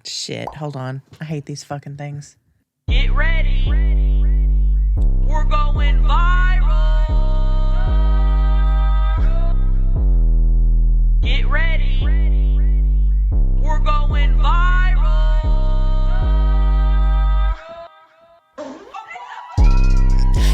Shit, hold on. I hate these fucking things. Get ready. We're going viral. Get ready. We're going viral.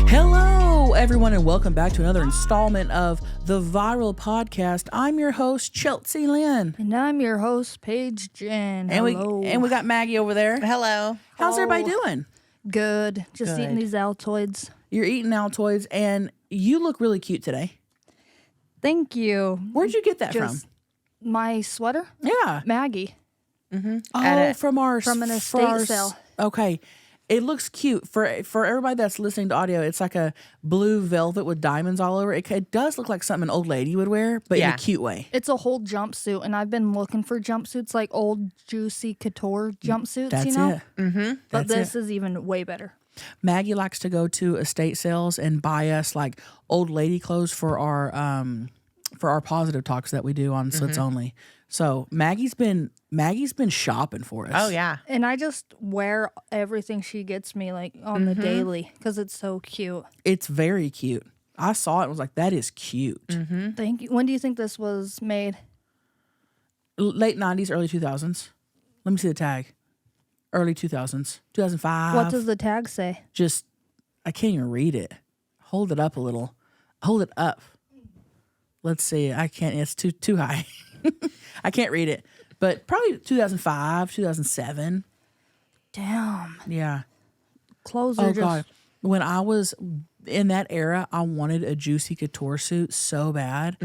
Hello, everyone, and welcome back to another installment of the Viral Podcast. I'm your host, Chelcie Lynn. And I'm your host, Paige Ginn. And Hello. we got Maggie over there. Hello. How's everybody doing? Good. Just Good. eating these Altoids. You're eating Altoids, and you look really cute today. Thank you. Where'd you get that Just my sweater? from? Yeah. Maggie. Oh, from an estate sale. Okay. It looks cute. For everybody that's listening to audio, it's like a blue velvet with diamonds all over. It does look like something an old lady would wear, but in Yeah. a cute way. It's a whole jumpsuit, and I've been looking for jumpsuits, like old Juicy Couture jumpsuits, That's you know? it. Mm-hmm. But That's this is even way better. Maggie likes to go to estate sales and buy us like old lady clothes for our positive talks that we do on Slits Only. So Maggie's been shopping for us. Oh, yeah. And I just wear everything she gets me, like, on the daily, because it's so cute. It's very cute. I saw it and was like, that is cute. Thank you. When do you think this was made? Late 90s, early 2000s. Let me see the tag. Early 2000s. 2005. What does the tag say? Just, I can't even read it. Hold it up a little. Hold it up. Let's see. I can't. It's too high. I can't read it. But probably 2005, 2007. Damn. Yeah. Clothes are Oh, just... God. When I was in that era, I wanted a Juicy Couture suit so bad.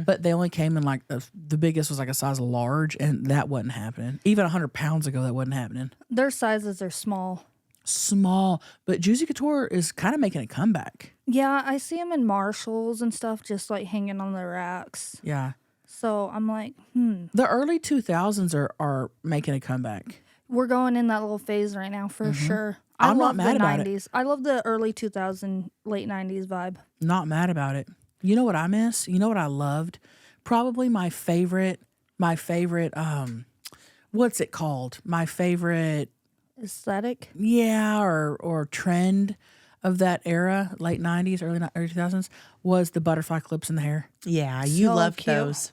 But they only came in like, the biggest was like a size large, and that wasn't happening. Even 100 pounds ago, that wasn't happening. Their sizes are small. Small. But Juicy Couture is kind of making a comeback. Yeah, I see them in Marshalls and stuff, just like hanging on the racks. Yeah. So I'm like, The early 2000s are making a comeback. we're going in that little phase right now for sure. I'm not love mad the about it. 90s. I love the early 2000, late 90s vibe. Not mad about it. You know what I miss? You know what I loved? Probably my favorite, what's it called? My favorite, Aesthetic. yeah, or trend of that era, late 90s, early 2000s, was the butterfly clips in the hair. Yeah, you So loved cute. those.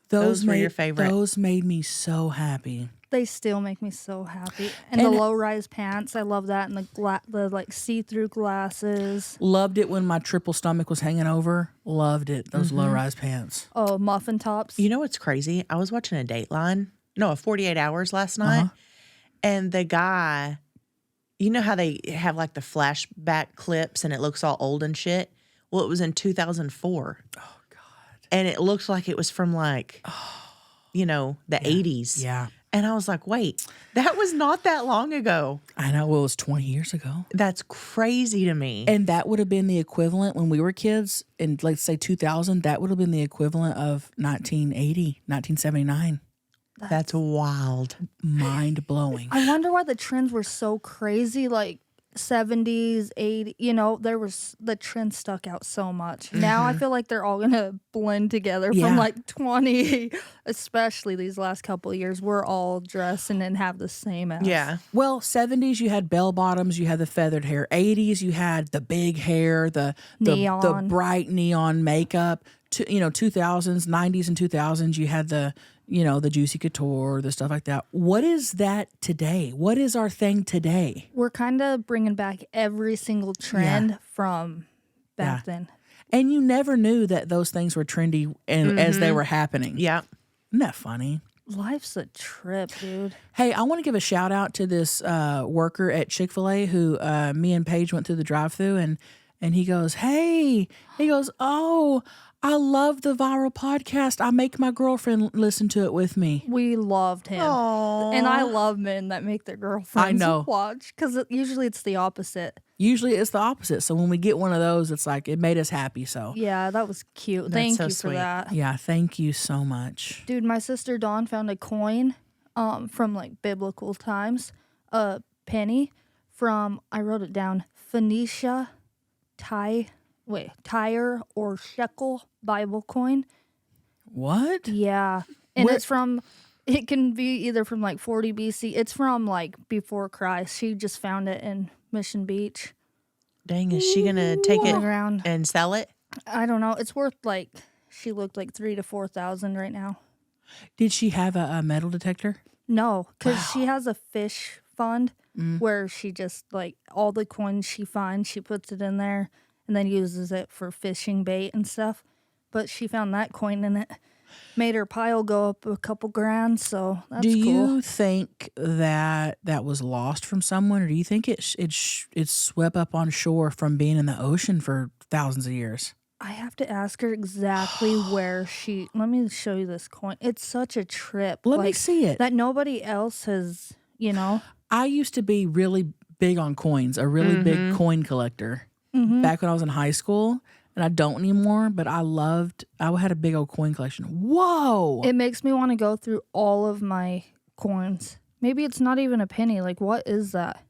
Those were your favorite. Those made me so happy. They still make me so happy. And And- the low-rise pants, I love that. And the like see-through glasses. Loved it when my triple stomach was hanging over. Loved it. Those low-rise pants. Oh, muffin tops. You know what's crazy? I was watching a a 48 Hours last night. And the guy, you know how they have like the flashback clips and it looks all old and shit? Well, it was in 2004. Oh, God. And it looked like it was from like, the 80s. Yeah. And I was like, wait, that was not that long ago. I know. Well, it was 20 years ago. That's crazy to me. And that would have been the equivalent when we were kids in, let's say, 2000. That would have been the equivalent of 1980, 1979. That's wild. Mind blowing. I wonder why the trends were so crazy, like 70s, 80s, the trend stuck out so much. Now I feel like they're all gonna blend together Yeah. from like 20, especially these last couple of years. We're all dressing and have the same ass. Yeah. Well, 70s, you had bell bottoms, you had the feathered hair. 80s, you had the big hair, the Neon. bright neon makeup. 2000s, 90s and 2000s, you had the Juicy Couture, the stuff like that. What is that today? What is our thing today? We're kind of bringing back every single trend from back then. And you never knew that those things were trendy and as they were happening. Yeah. Isn't that funny? Life's a trip, dude. Hey, I want to give a shout out to this worker at Chick-fil-A who me and Paige went through the drive-thru and he goes, oh, I love the Viral Podcast. I make my girlfriend listen to it with me. We loved him. And I love men that make their girlfriends watch, because usually it's the opposite. Usually it's the opposite. So when we get one of those, it's like it made us happy. So Yeah, that was cute. Thank so you sweet. for that. yeah, thank you so much. Dude, my sister Dawn found a coin from like biblical times, a penny from, I wrote it down, Phoenicia, Tyre or shekel Bible coin. What? Yeah. And Where- it's from It can be either from like 40 BC. It's from like before Christ. She just found it in Mission Beach. Dang, is she going to take On it the ground. and sell it? I don't know. It's worth like, she looked like 3,000 to 4,000 right now. Did she have a metal detector? No, because she has a fish fund where she just like all the coins she finds, she puts it in there and then uses it for fishing bait and stuff. But she found that coin in it. Made her pile go up a couple grand, so that's Do cool. you think that was lost from someone, or do you think it's swept up on shore from being in the ocean for thousands of years? I have to ask her exactly where she. Let me show you this coin. It's such a trip. Let me see it. That nobody else has, I used to be really big on coins, a really big coin collector back when I was in high school, and I don't anymore, but I had a big old coin collection. Whoa! It makes me want to go through all of my coins. Maybe it's not even a penny. Like, what is that?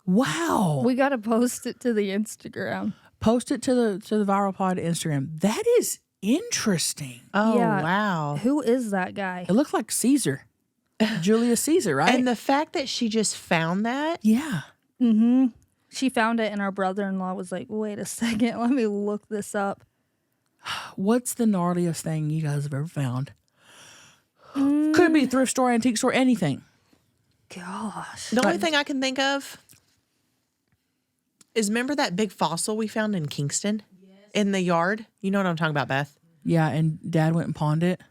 Wow! We got to post it to the Instagram. Post it to the Viral Pod Instagram. That is interesting. Oh, Yeah. wow. Who is that guy? It looks like Caesar. Julius Caesar, right? And the fact that she just found that, yeah. She found it, and our brother-in-law was like, wait a second, let me look this up. What's the gnarliest thing you guys have ever found? Could be thrift store, antique store, anything. Gosh. the only thing I can think of is remember that big fossil we found in Kingston in the yard? You know what I'm talking about, Beth? Yeah, and Dad went and pawned it.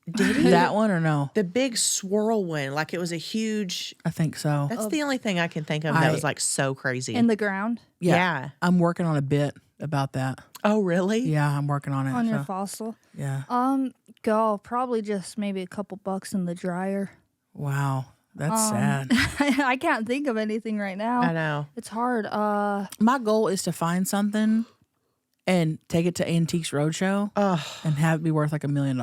Did he? That one or no? The big swirl one, like it was a huge. I think so. That's the only thing I can think of that was like so crazy. In the ground yeah. I'm working on a bit about that. Oh, really? Yeah, I'm working on it. on your so, fossil. yeah. Probably just maybe a couple bucks in the dryer. Wow. That's sad. I can't think of anything right now. I know. It's hard. My goal is to find something and take it to Antiques Roadshow and have it be worth like $1 million.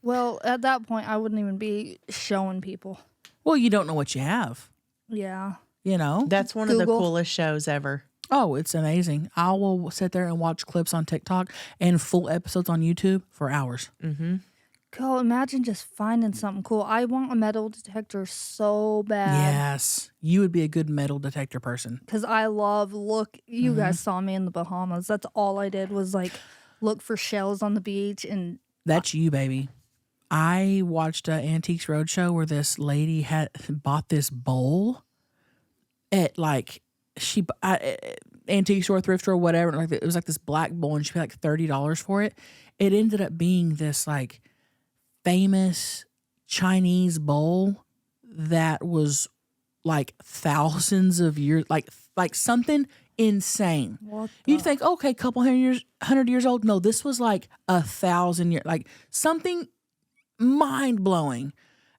Well, at that point, I wouldn't even be showing people. Well, you don't know what you have, Yeah. you know? That's one of the Google. coolest shows ever. Oh, it's amazing. I will sit there and watch clips on TikTok and full episodes on YouTube for hours. Go, imagine just finding something cool. I want a metal detector so bad. Yes. You would be a good metal detector person. Because I love you guys saw me in the Bahamas. That's all I did was like look for shells on the beach. And That's you, baby. I watched Antiques Roadshow where this lady had bought this bowl at like antique store, thrift store, whatever. Like it was like this black bowl, and she paid like $30 for it. It ended up being this like famous Chinese bowl that was like thousands of years, like something insane. what You'd think, okay, couple hundred years old. No, this was like 1,000 years, like something mind blowing,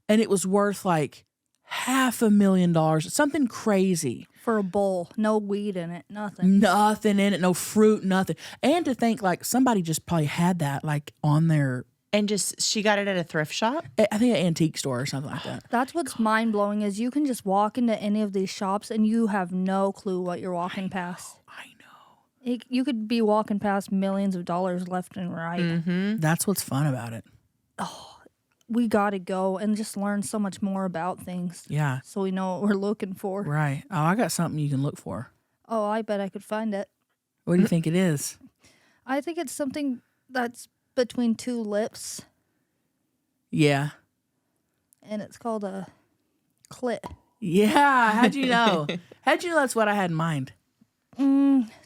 and it was worth like $500,000, something crazy. for a bowl, no weed in it, nothing. Nothing in it, no fruit, nothing. And to think like somebody just probably had that like on their, And she got it at a thrift shop? I think an antique store or something like that. That's what's mind blowing is you can just walk into any of these shops and you have no clue what you're walking past. I know. You could be walking past millions of dollars left and right. That's what's fun about it. We got to go and just learn so much more about things Yeah. so we know what we're looking for. Right. Oh, I got something you can look for. Oh, I bet I could find it. What do you think it is? I think it's something that's between two lips, Yeah. and it's called a clit. Yeah. How'd you know? How'd you know that's what I had in mind?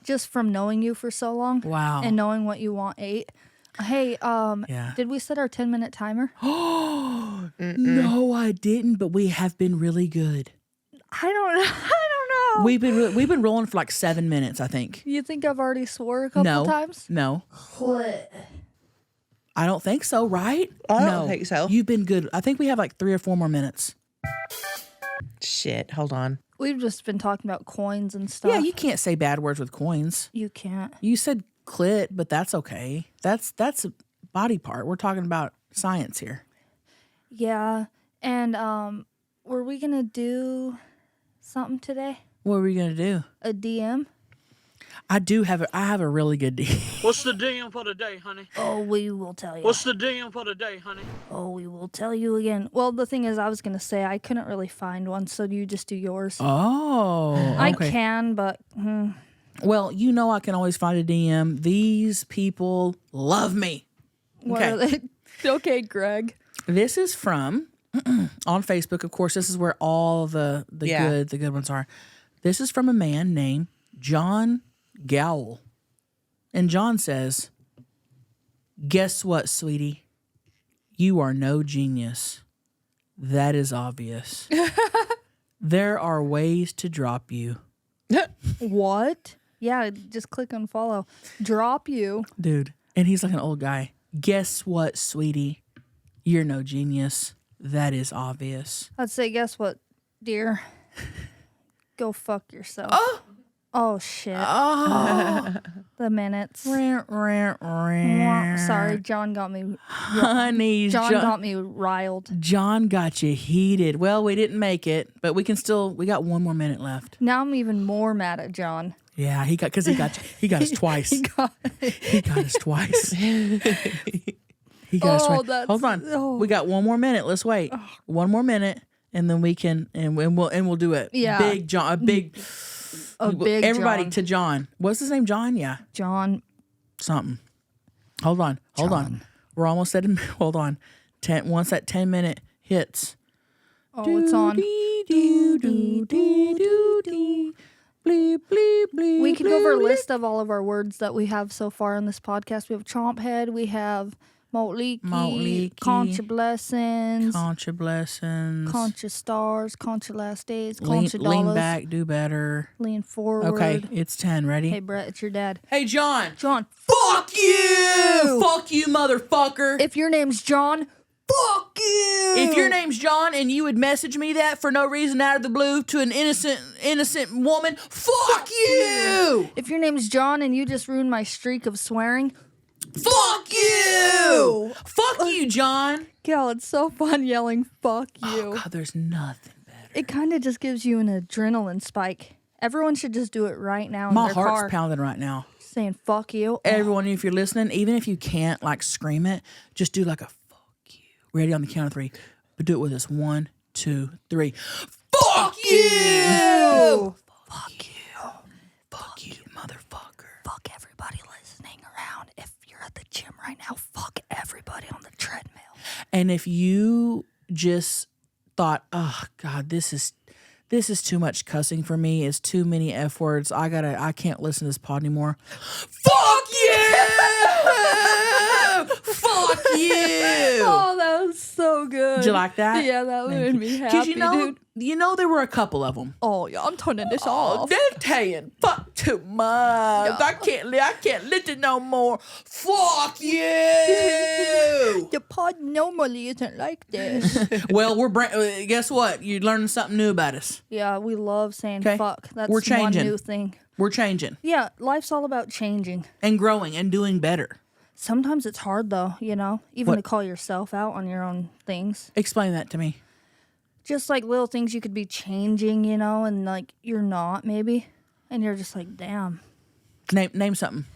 Just from knowing you for so long. Wow. And knowing what you want ate. Hey, Yeah. did we set our 10-minute timer? No, I didn't, but we have been really good. I don't know. We've been rolling for like 7 minutes, I think. You think I've already swore a couple times? No. Clit. I don't think so, right? I don't No. think so. You've been good. I think we have like 3 or 4 more minutes. Shit, hold on. We've just been talking about coins and stuff. Yeah, you can't say bad words with coins. You can't. You said clit, but that's okay. That's a body part. We're talking about science here. Yeah. And were we gonna do something today? What are we gonna do? A DM? I have a really good DM. What's the DM for the day, honey? Oh, we will tell you. What's the DM for the day, honey? Oh, we will tell you again. Well, the thing is, I was going to say I couldn't really find one, so you just do yours. Oh, okay. I can, but... Well, I can always find a DM. These people love me. What are they? Okay, Greg. This is from on Facebook. Of course, this is where all the good ones are. This is from a man named John Gowell. And John says, "Guess what, sweetie? You are no genius. That is obvious. There are ways to drop you." What? Yeah, just click unfollow. Drop you. Dude. And he's like an old guy. "Guess what, sweetie? You're no genius. That is obvious." I'd say, guess what, dear? Go fuck yourself. Oh shit. The minutes. Sorry, John got me. Honey, John got me riled. John got you heated. Well, we didn't make it, but we got 1 more minute left. Now I'm even more mad at John. Yeah, he got us twice. He got us twice. He got us twice. Hold on. We got 1 more minute. Let's wait. 1 more minute, and then we can and we'll do it. Yeah. Big John, a big everybody John. to John. What's his name? John? Yeah. John. Something. Hold on. We're almost at hold on. Once that 10-minute hits. Oh, it's on. We can go over a list of all of our words that we have so far in this podcast. We have chomp head. We have malt leaky, concha blessings, concha stars, concha last days, concha dollars. Lean back, do better. Lean forward. Okay, it's 10. Ready? Hey, Brett, it's your dad. Hey, John. John. Fuck you! Fuck you, motherfucker. If your name's John, fuck you! If your name's John and you would message me that for no reason out of the blue to an innocent woman, fuck you! If your name's John and you just ruined my streak of swearing, fuck you! Fuck you, John. Gal, it's so fun yelling fuck you. Oh, God, there's nothing better. It kind of just gives you an adrenaline spike. Everyone should just do it right now in My their heart's car. pounding right now. Saying fuck you. Everyone, if you're listening, even if you can't scream it, just do a fuck you. Ready on the count of 3. But do it with us. 1, 2, 3. Fuck you! Fuck you. Fuck you, motherfucker. Fuck everybody listening around. If you're at the gym right now, fuck everybody on the treadmill. And if you just thought, oh God, this is too much cussing for me. It's too many F words. I can't listen to this pod anymore. Fuck you! Fuck you! Oh, that was so good. Did you like that? Yeah, that made me happy, Because dude. there were a couple of them. Oh, yeah, I'm turning this Oh, off. they're saying fuck too much. I can't listen no more. Fuck you! The pod normally isn't like this. Well, guess what? You're learning something new about us. Yeah, we love saying 'Kay. fuck. That's We're changing. one new thing. We're changing Yeah, life's all about changing. and growing and doing better. Sometimes it's hard, though, even What? to call yourself out on your own things. Explain that to me. Just like little things you could be changing, and you're not maybe. And you're just like, damn. Name something.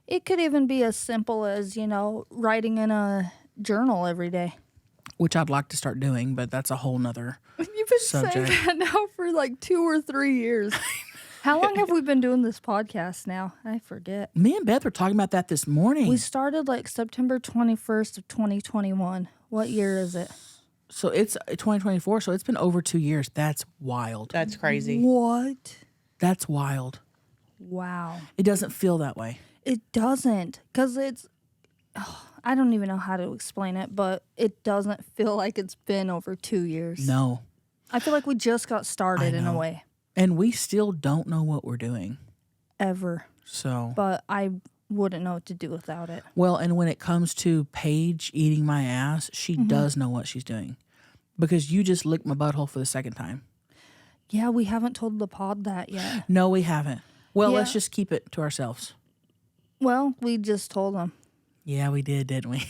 It could even be as simple as, writing in a journal every day. Which I'd like to start doing, but that's a whole nother You've been subject. saying that now for 2 or 3 years. How long have we been doing this podcast now? I forget. Me and Beth were talking about that this morning. We started September 21st of 2021. What year is it? So it's 2024, so it's been over 2 years. That's wild. That's crazy. What? That's wild. Wow. It doesn't feel that way. It doesn't, because I don't even know how to explain it, but it doesn't feel like it's been over 2 years. No. I feel like we just got started in a know. way. And we still don't know what we're doing. Ever. So. But I wouldn't know what to do without it. Well, and when it comes to Paige eating my ass, she does know what she's doing. Because you just licked my butthole for the second time. Yeah, we haven't told the pod that yet. No, we haven't. Well, Yeah. let's just keep it to ourselves. Well, we just told them. Yeah, we did, didn't we?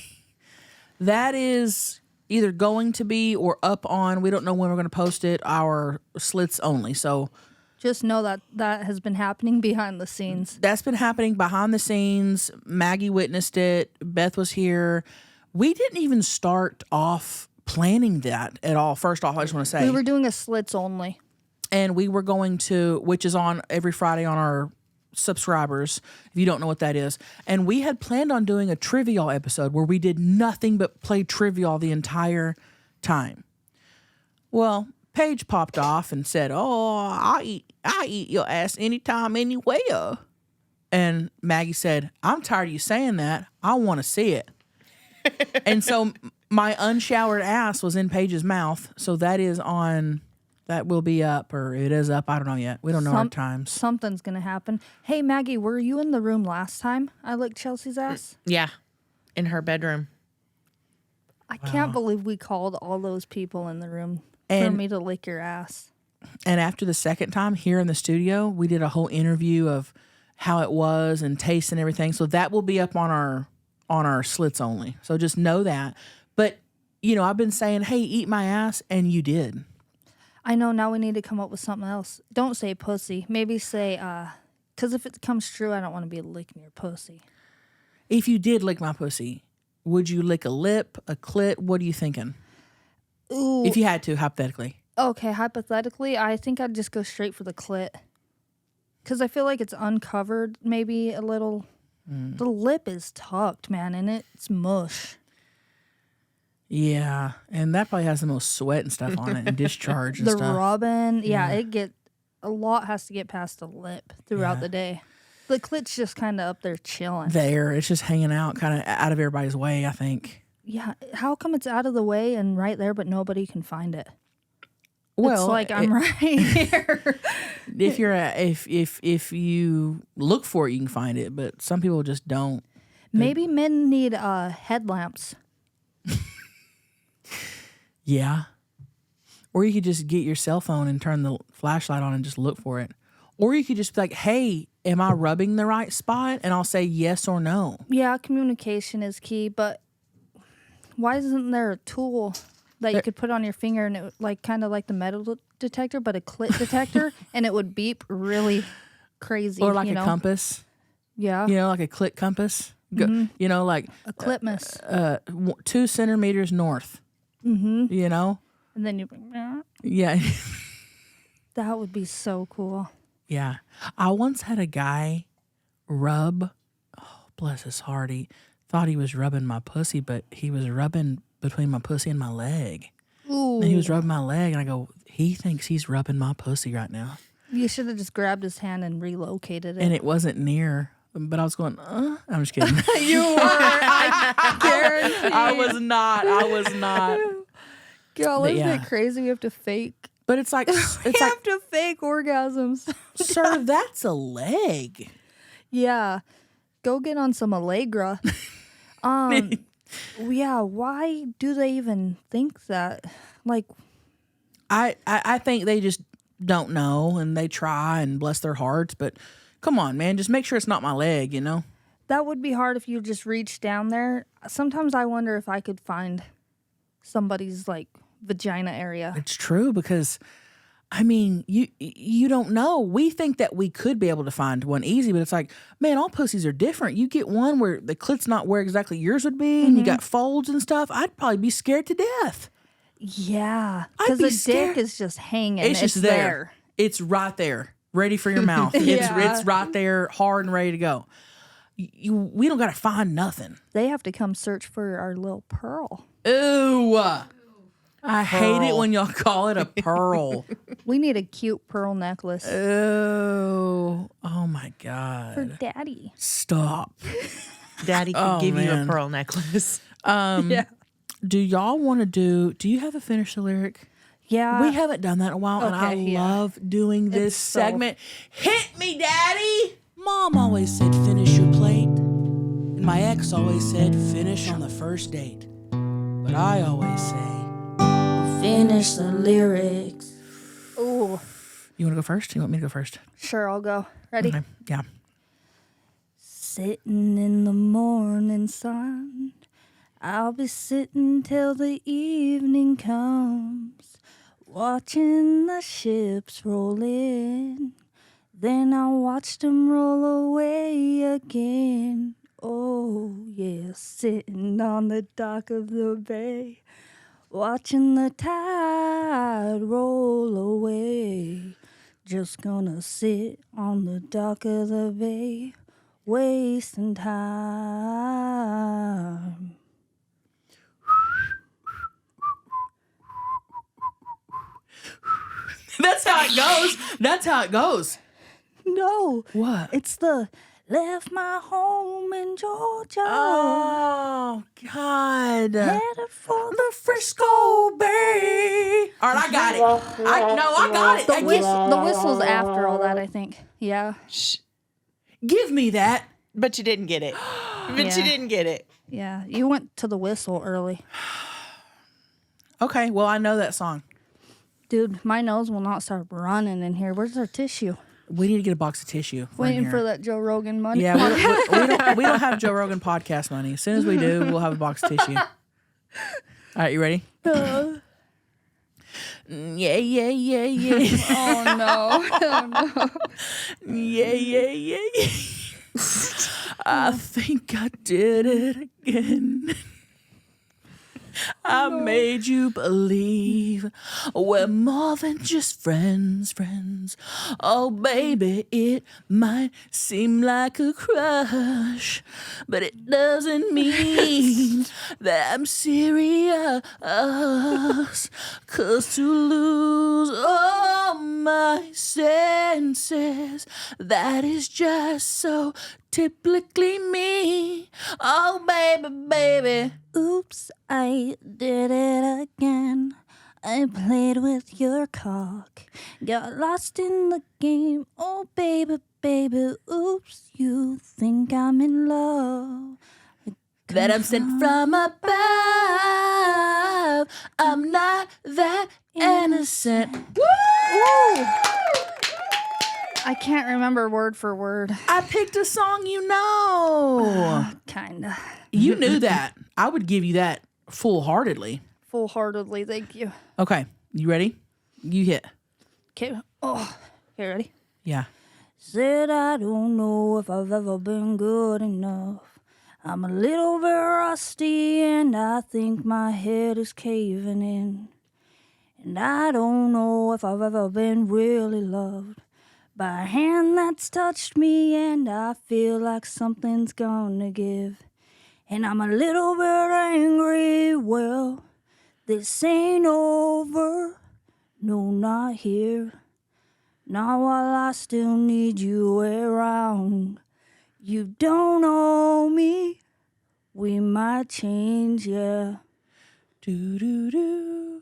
That is either going to be or up on, we don't know when we're going to post it, our slits only. So Just know that that has been happening behind the scenes. That's been happening behind the scenes. Maggie witnessed it. Beth was here. We didn't even start off planning that at all. First off, I just want to say. We were doing a slits only. And we were going to, which is on every Friday on our subscribers, if you don't know what that is. And we had planned on doing a Trivi-Yall episode where we did nothing but play Trivi-Yall the entire time. Well, Paige popped off and said, "Oh, I eat your ass anytime, anywhere." And Maggie said, "I'm tired of you saying that. I want to see it." And so my unshowered ass was in Paige's mouth. So that is on, that will be up, or it is up. I don't know yet. We don't know our times. Something's going to happen. Hey, Maggie, were you in the room last time I licked Chelsea's ass? Yeah, in her bedroom. I can't believe we called all those people in the room for And- me to lick your ass. And after the second time here in the studio, we did a whole interview of how it was and taste and everything. So that will be up on our slits only. So just know that. But, you know, I've been saying, hey, eat my ass, and you did. I know, now we need to come up with something else. Don't say pussy. Maybe say, because if it comes true, I don't want to be licking your pussy. If you did lick my pussy, would you lick a lip, a clit? What are you thinking? Ooh. If you had to, hypothetically. Okay, hypothetically, I think I'd just go straight for the clit. Because I feel like it's uncovered maybe a little. The lip is tucked, man, and it's mush. Yeah, and that probably has the most sweat and stuff on it and discharge and The stuff. rubbing, a lot has to get past the lip throughout the day. The clit's just kind of up there chilling. There, it's just hanging out, kind of out of everybody's way, I think. Yeah, how come it's out of the way and right there, but nobody can find it? Well, it's like I'm right here. if you're if you look for it, you can find it, but some people just don't. Maybe men need headlamps. Yeah. Or you could just get your cell phone and turn the flashlight on and just look for it. Or you could just be like, hey, am I rubbing the right spot? And I'll say yes or no. Yeah, communication is key, but why isn't there a tool that you could put on your finger and it like kind of like the metal detector, but a clit detector, and it would beep really crazy? Or like a compass. Yeah. You know, like a clit compass. You know, like A clitmas. 2 centimeters north. Mm-hmm. You know? And then you, Yeah. that would be so cool. Yeah. I once had a guy rub, oh, bless his heart, he thought he was rubbing my pussy, but he was rubbing between my pussy and my leg. Ooh. And he was rubbing my leg, and I go, he thinks he's rubbing my pussy right now. You should have just grabbed his hand and relocated it. And it wasn't near, but I was going, I'm just kidding. You were. I guarantee. I was not. Girl, But isn't yeah. it crazy? We have to fake. But it's like, We it's like, have to fake orgasms. sir, that's a leg. Yeah. Go get on some Allegra. Yeah, why do they even think that? Like, I think they just don't know, and they try and bless their hearts, but come on, man, just make sure it's not my leg, you know? that would be hard if you just reached down there. Sometimes I wonder if I could find somebody's like vagina area. It's true, because I mean, you don't know. We think that we could be able to find one easy, but it's like, man, all pussies are different. You get one where the clit's not where exactly yours would be, and you got folds and stuff. I'd probably be scared to death. Yeah, I'd because be the scared. dick is just hanging. It's just there. It's right there, ready for your mouth. Yeah. It's right there, hard and ready to go. We don't got to find nothing. They have to come search for our little pearl. Ooh. I hate it when y'all call it a pearl. We need a cute pearl necklace Oh my God. for Daddy. Stop. Daddy can give you a man. pearl necklace. Yeah, Do y'all want to do you have a finish the lyric? yeah. We haven't done that in a while, and I okay, yeah. love doing this It's so- segment. Hit me, Daddy! Mom always said finish your plate, and my ex always said finish on the first date. But I always say, Finish the lyrics. Ooh, you want to go first? You want me to go first? sure, I'll go. Ready? Okay. Yeah. Sitting in the morning sun, I'll be sitting till the evening comes, Watching the ships roll in, then I watched them roll away again. Oh, yeah, sitting on the dock of the bay, watching the tide roll away. Just gonna sit on the dock of the bay, wasting time. That's how it goes. That's how it goes. No. What? It's the left my home in Georgia. Oh, God. Headed for The Frisco Bay. All right, I got it. I got it. the whistle's after all that, I think. Yeah. Give me that. But you didn't get it. But Yeah. you didn't get it. Yeah. You went to the whistle early. Okay, well, I know that song. Dude, my nose will not start running in here. Where's our tissue? We need to get a box of tissue. Waiting for that Joe Rogan money. Yeah, we don't have Joe Rogan podcast money. As soon as we do, we'll have a box of tissue. All right, you ready? Yeah. Oh, no. Oh, no. Yeah. I think I did it again. I made you believe we're more than just friends. Oh, baby, it might seem like a crush, but it doesn't mean that I'm serious. 'Cause to lose all my senses, that is just so typically me. Oh, baby. Oops, I did it again. I played with your cock. Got lost in the game. Oh, baby. Oops, you think I'm in love. That I'm sent from above. I'm not that innocent. Ooh. I can't remember word for word. I picked a song you know. Kinda. You knew that. I would give you that full-heartedly. Full-heartedly, thank you. Okay, you ready? You hit. Okay. Oh, okay, ready? Yeah. Said I don't know if I've ever been good enough. I'm a little bit rusty and I think my head is caving in. And I don't know if I've ever been really loved by a hand that's touched me, and I feel like something's gonna give. And I'm a little bit angry, well, this ain't over, no, not here. Not while I still need you around. You don't owe me, we might change, yeah. Do.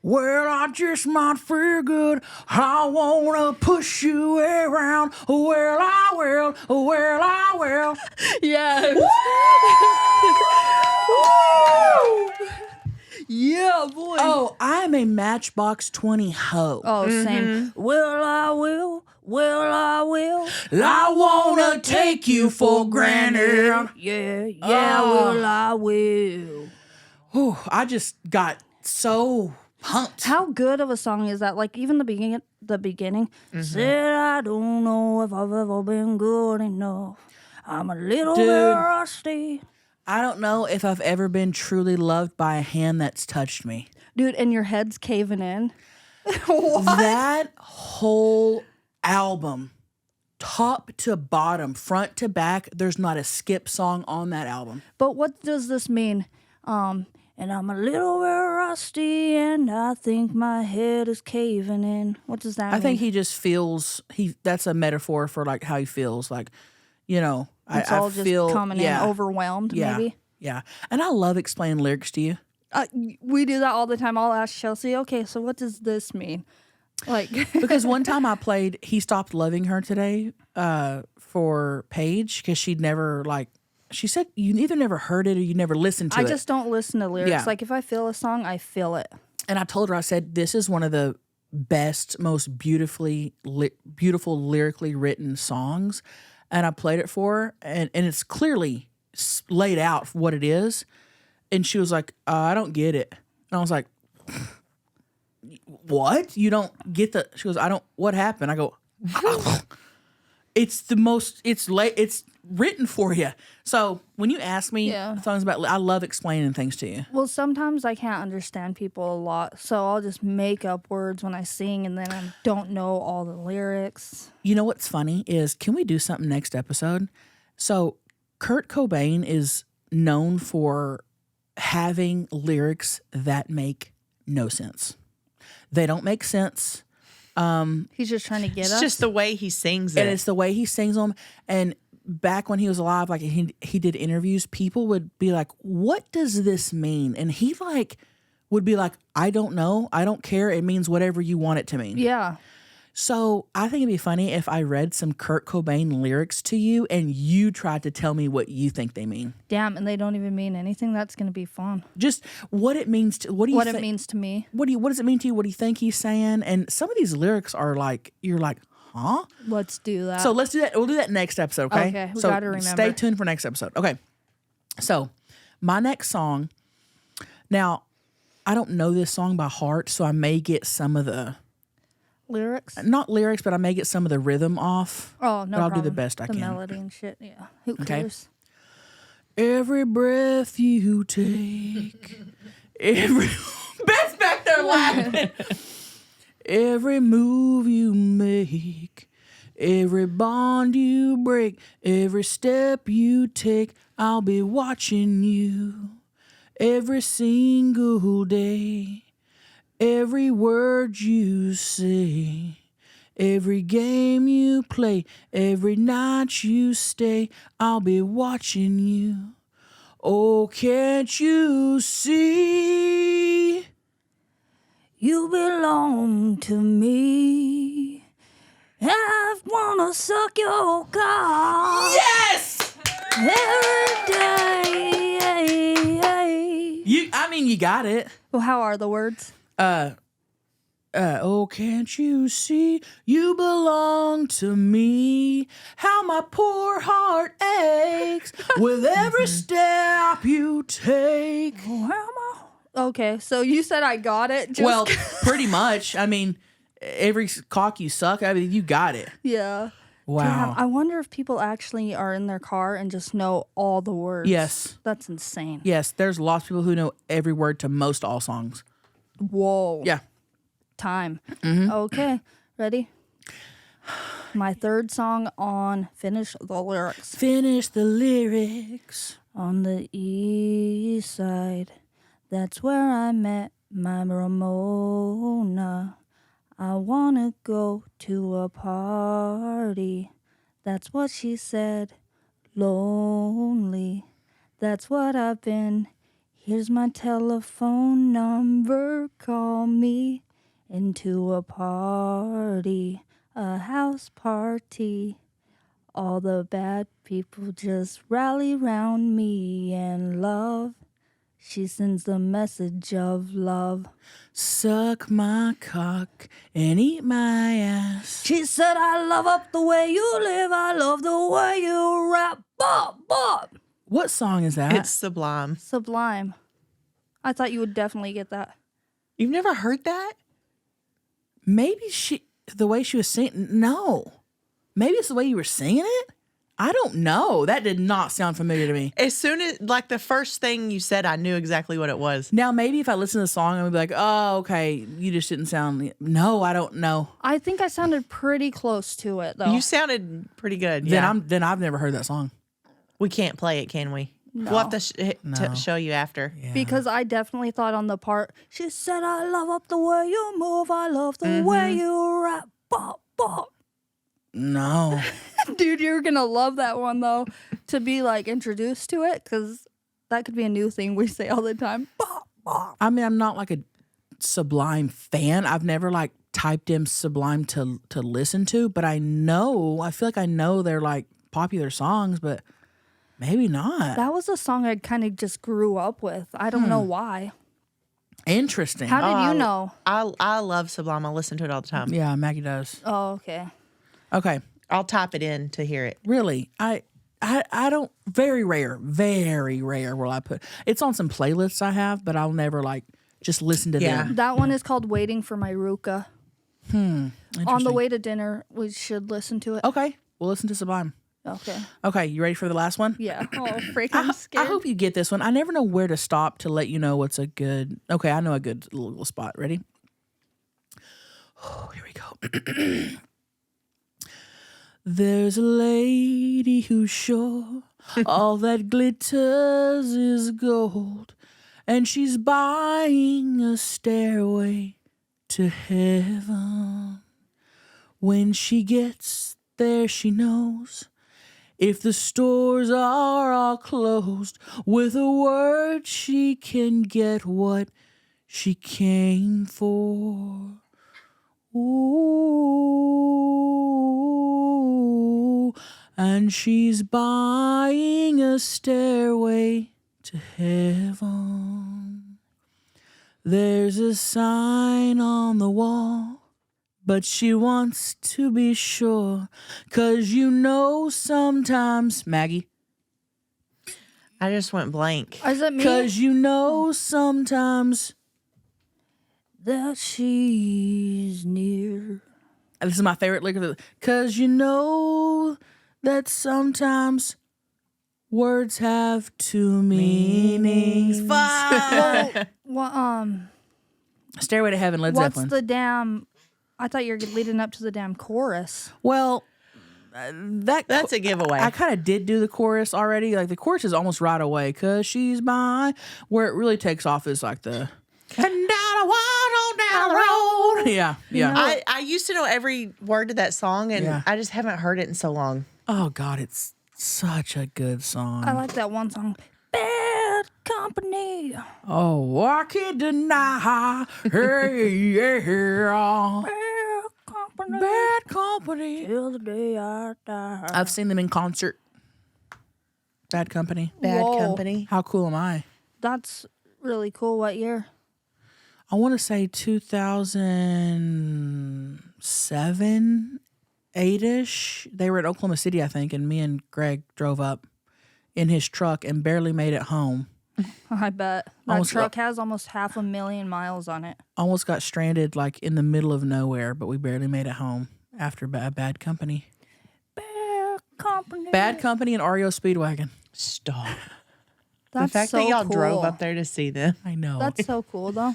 Well, I just might feel good. I wanna push you around. Well, I will. Yes. Yeah, boy. Oh, I'm a Matchbox 20 hoe. Oh, same. Well, I will. I wanna take you for granted. Yeah, well, I will. Whew, I just got so pumped. How good of a song is that? Like, even the beginning. Said I don't know if I've ever been good enough. I'm a little bit rusty. I don't know if I've ever been truly loved by a hand that's touched me. Dude, and your head's caving in. That whole album, top to bottom, front to back, there's not a skip song on that album. But what does this mean? And I'm a little bit rusty and I think my head is caving in. What does that mean? I think he just feels, that's a metaphor for like how he feels. Like, you know, it's I all just feel, coming in overwhelmed, maybe. Yeah. And I love explaining lyrics to you. We do that all the time. I'll ask Chelcie, okay, so what does this mean? Like, Because one time I played He Stopped Loving Her Today for Paige because she'd never she said you either never heard it or you never listened to it. I just don't listen to lyrics. Yeah. Like, if I feel a song, I feel it. And I told her, I said, this is one of the best, most beautiful lyrically written songs. And I played it for her, and it's clearly laid out for what it is. And she was like, I don't get it. And I was like, what? You don't get the, she goes, I don't, what happened? I go, it's written for you. So when you ask me things about, I love explaining things to you. Well, sometimes I can't understand people a lot, so I'll just make up words when I sing, and then I don't know all the lyrics. You know what's funny is, can we do something next episode? So Kurt Cobain is known for having lyrics that make no sense. They don't make sense. He's just trying to get us. It's just the way he sings it. And it's the way he sings them. And back when he was alive, like he did interviews, people would be like, what does this mean? And he like would be like, I don't know. I don't care. It means whatever you want it to mean. Yeah. So I think it'd be funny if I read some Kurt Cobain lyrics to you and you tried to tell me what you think they mean. Damn, and they don't even mean anything. That's going to be fun. Just what it means to, what it means to me. What does it mean to you? What do you think he's saying? And some of these lyrics are like, you're like, huh? Let's do that. So let's do that. We'll do that next episode, okay? Okay, we so gotta remember. Stay tuned for next episode. Okay. So my next song, now I don't know this song by heart, so I may get some of the lyrics? Not lyrics, but I may get some of the rhythm off. Oh, no but I'll problem. do the best I can. The melody and shit, yeah. Who Okay. cares? Every breath you take, Beth's back there laughing. Every move you make, every bond you break, every step you take, I'll be watching you every single day. Every word you say, every game you play, every night you stay, I'll be watching you. Oh, can't you see? You belong to me. I wanna suck your cock. Yes! Every day. You got it. Well, how are the words? Oh, can't you see you belong to me? How my poor heart aches with every step you take. Okay, so you said I got it. Well, pretty much. I mean, every cock you suck, I mean, you got it. Yeah. Wow. Damn, I wonder if people actually are in their car and just know all the words. Yes. That's insane. Yes, there's lots of people who know every word to most all songs. Whoa. Yeah. Time. Mm-hmm. Okay, ready? My third song on Finish the Lyrics. Finish the lyrics. On the east side, that's where I met my Ramona. I wanna go to a party. That's what she said. Lonely. That's what I've been. Here's my telephone number. Call me into a party, a house party. All the bad people just rally round me and love. She sends the message of love. Suck my cock and eat my ass. She said, I love up the way you live. I love the way you rap. Bop, bop. What song is that? It's Sublime. Sublime. I thought you would definitely get that. You've never heard that? Maybe the way she was singing. No. Maybe it's the way you were singing it? I don't know. That did not sound familiar to me. As soon as, like, the first thing you said, I knew exactly what it was. Now, maybe if I listen to the song, I'm going to be like, oh, okay, you just didn't sound... No, I don't know. I think I sounded pretty close to it, though. You sounded pretty good. Yeah. Then I've never heard that song. We can't play it, can we? No. We'll have to show you after. Yeah. Because I definitely thought on the part, she said, I love up the way you move. I love the way you rap. Bop, bop. No. Dude, you're going to love that one, though, to be, like, introduced to it, because that could be a new thing we say all the time. Bop, bop. I mean, I'm not like a Sublime fan. I've never, like, typed in Sublime to listen to, but I feel like I know they're, like, popular songs, but maybe not. That was a song I kind of just grew up with. I don't know why. Interesting. How did you know? I love Sublime. I listen to it all the time. Yeah, Maggie does. Oh, okay. Okay. I'll type it in to hear it. Really, I don't. Very rare will I put. It's on some playlists I have, but I'll never like Just listen to Yeah. them. That one is called Waiting for My Ruka. On the Interesting. way to dinner, we should listen to it. Okay, we'll listen to Sublime. Okay. Okay, you ready for the last one? Yeah. Oh, freaking I scared. hope you get this one. I never know where to stop to let you know what's a good. Okay, I know a good little spot. Ready? Oh, here we go. There's a lady who's sure all that glitters is gold, and she's buying a stairway to heaven. When she gets there, she knows if the stores are all closed, with a word she can get what she came for. Ooh, and she's buying a stairway to heaven. There's a sign on the wall, but she wants to be sure, 'cause you know sometimes, Maggie, I just went blank. Is it me? 'cause you know sometimes That she's near. this is my favorite lyric. 'Cause you know that sometimes words have two meanings. Fuck. Well, Stairway to Heaven, Led what's Zeppelin. the damn? I thought you were leading up to the damn chorus. Well, That's a giveaway. I kind of did do the chorus already. Like the chorus is almost right away. 'Cause she's mine. Where it really takes off is like the and down a walk on down the road. Yeah, yeah. I used to know every word to that song, and Yeah. I just haven't heard it in so long. Oh God, it's such a good song. I like that one song. Bad Company. Oh, I can't deny. Hey, yeah. Bad Company. Bad Company. Till the day I die. I've seen them in concert. Bad Company. Bad Whoa. Company. How cool am I? That's really cool. What year? I want to say 2007, 8-ish. They were in Oklahoma City, I think, and me and Greg drove up in his truck and barely made it home. I bet. That Almost truck has almost 500,000 miles on it. Almost got stranded like in the middle of nowhere, but we barely made it home after Bad Company. Bad Company. Bad Company and REO Speedwagon. Stop. That's The fact so that y'all cool. drove up there to see them. I know. That's so cool, though.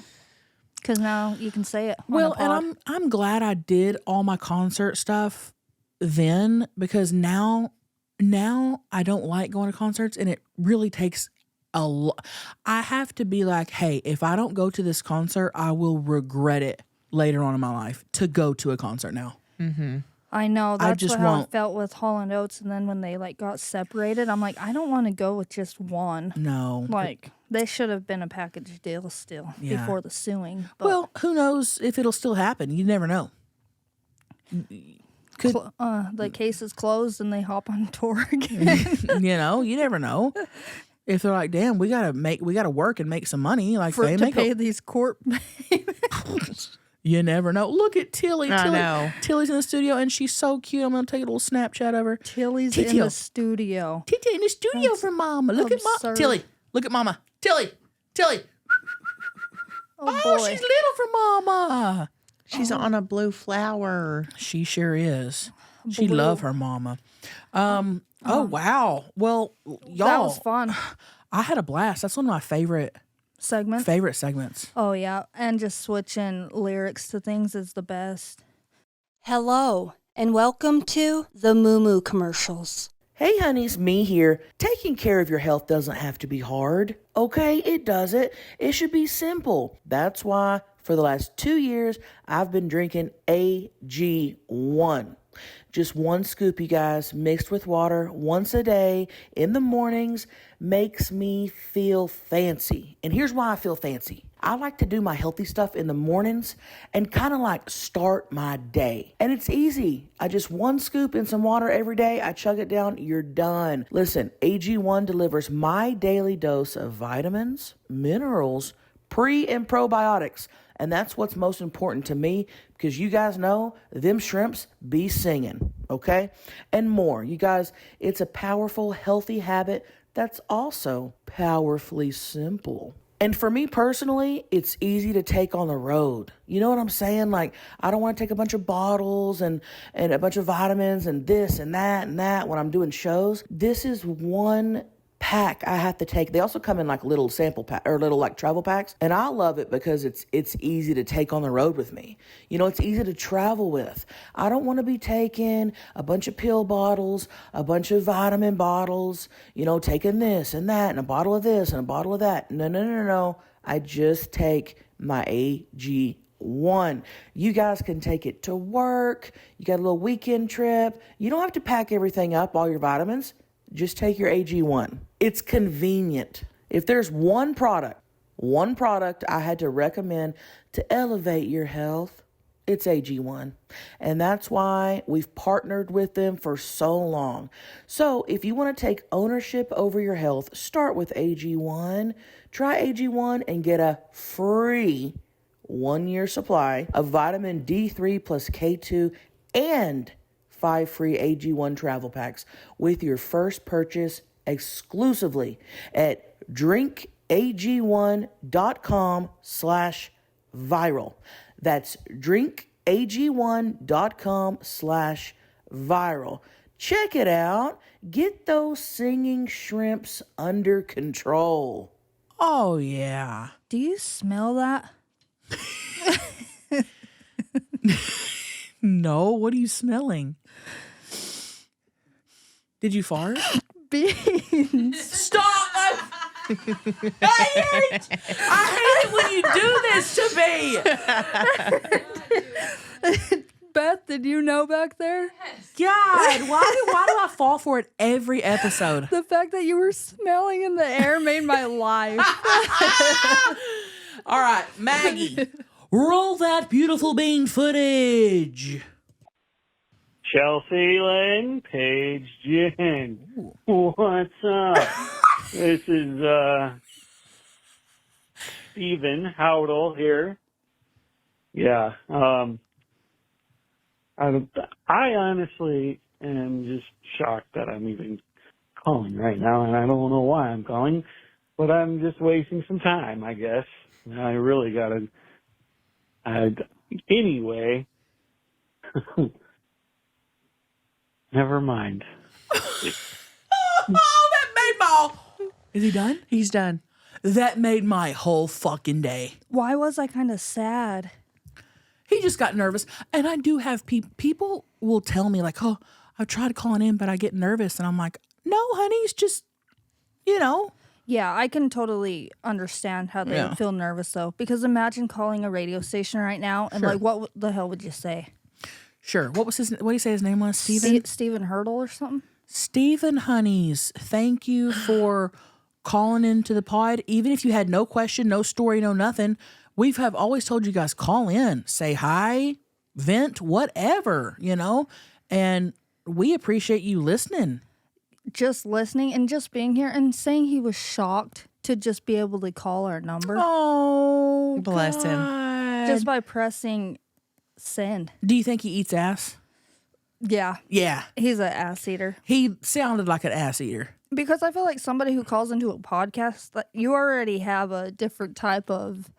Because now you can say it. Well, on a pod. and I'm glad I did all my concert stuff then, because now I don't like going to concerts, and it really takes a lot. I have to be like, hey, if I don't go to this concert, I will regret it later on in my life to go to a concert now. I know. I That's just how I won't. felt with Hall & Oates. And then when they like got separated, I'm like, I don't want to go with just one. No. Like, they should have been a package deal still Yeah. before the suing. But Well, who knows if it'll still happen? You never know. Could the case is closed and they hop on tour again. you never know. If they're like, damn, we gotta work and make some money. Like for they to make pay these court. You never know. Look at Tilly. I know. Tilly's in the studio and she's so cute. I'm gonna take a little Snapchat of her. Tilly's in Titio. the studio. Tilly in the studio for Mama. Look at Mama. absurd. Tilly. Look at Mama. Tilly. Oh, Oh, boy. she's little for Mama. She's on a blue flower. She sure is. She Blue. love her Mama. Oh wow. Well, y'all. That was fun. I had a blast. That's one of my favorite Segment. segments. Oh, yeah. And just switching lyrics to things is the best. Hello, and welcome to the Moo Moo commercials. Hey honeys, me here. Taking care of your health doesn't have to be hard, okay? It doesn't. It should be simple. That's why for the last 2 years, I've been drinking AG1. Just one scoop, you guys, mixed with water once a day in the mornings makes me feel fancy. And here's why I feel fancy. I like to do my healthy stuff in the mornings and kind of like start my day. And it's easy. I just one scoop in some water every day. I chug it down. You're done. Listen, AG1 delivers my daily dose of vitamins, minerals, pre and probiotics. And that's what's most important to me because you guys know them shrimps be singing, okay? And more. You guys, it's a powerful, healthy habit that's also powerfully simple. And for me personally, it's easy to take on the road. You know what I'm saying? Like, I don't want to take a bunch of bottles and a bunch of vitamins and this and that when I'm doing shows. This is one pack I have to take. They also come in like little sample pack or little like travel packs. And I love it because it's easy to take on the road with me. You know, it's easy to travel with. I don't want to be taking a bunch of pill bottles, a bunch of vitamin bottles, you know, taking this and that and a bottle of this and a bottle of that. No. I just take my AG1. You guys can take it to work. You got a little weekend trip. You don't have to pack everything up, all your vitamins. Just take your AG1. It's convenient. If there's one product I had to recommend to elevate your health, it's AG1. And that's why we've partnered with them for so long. So if you want to take ownership over your health, start with AG1. Try AG1 and get a free 1-year supply of vitamin D3 plus K2 and 5 free AG1 travel packs with your first purchase exclusively at drinkag1.com/viral. That's drinkag1.com/viral. Check it out. Get those singing shrimps under control. Oh, yeah. Do you smell that? No, what are you smelling? Did you fart? Beans. Stop! I hate it when you do this to me. Beth, did you know back there? God, why do I fall for it every episode? The fact that you were smelling in the air made my life. All right, Maggie, roll that beautiful bean footage. Chelcie Lynn Paige Ginn. What's up? This is Stephen Howdle here. Yeah. I honestly am just shocked that I'm even calling right now, and I don't know why I'm calling, but I'm just wasting some time, I guess. I really gotta. Anyway. Never mind. That made my... Is he done? He's done. That made my whole fucking day. Why was I kind of sad? He just got nervous. And I do have people will tell me like, oh, I've tried calling in, but I get nervous. And I'm like, no, honey, it's just, you know. Yeah, I can totally understand how they feel nervous, though. Because imagine calling a radio station right now and, like, what the hell would you say? Sure. What do you say his name was? Steven? Stephen Hurdle or something? Stephen Honeys, thank you for calling into the pod. Even if you had no question, no story, no nothing, we have always told you guys, call in, say hi, vent, whatever, you know, and we appreciate you listening. Just listening and just being here and saying he was shocked to just be able to call our number. Oh, bless him. Just by pressing send. Do you think he eats ass? Yeah. Yeah. He's an ass eater. He sounded like an ass eater. Because I feel like somebody who calls into a podcast, like, you already have a different type of,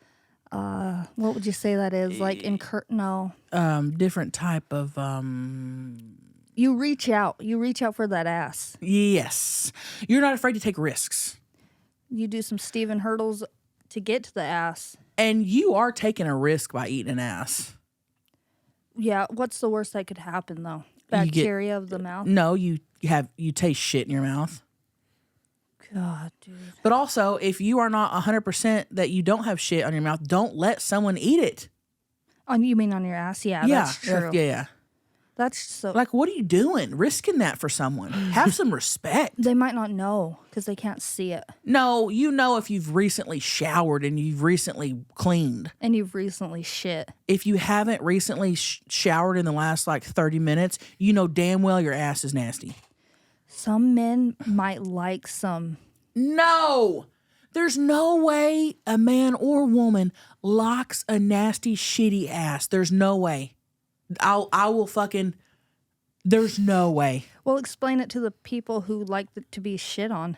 what would you say that is? Like, different type of, You reach out. You reach out for that ass. Yes. You're not afraid to take risks. You do some Stephen Hurdles to get to the ass. And you are taking a risk by eating an ass. Yeah. What's the worst that could happen, though? Bacteria of the mouth? No, you taste shit in your mouth. God, dude. But also, if you are not 100% that you don't have shit on your mouth, don't let someone eat it. You mean on your ass? Yeah, that's true. Yeah. That's so... Like, what are you doing? Risking that for someone. Have some respect. They might not know because they can't see it. No, you know if you've recently showered and you've recently cleaned. And you've recently shit. If you haven't recently showered in the last, 30 minutes, you know damn well your ass is nasty. Some men might like some. No! There's no way a man or woman likes a nasty, shitty ass. There's no way. I will fucking... There's no way. Well, explain it to the people who like to be shit on.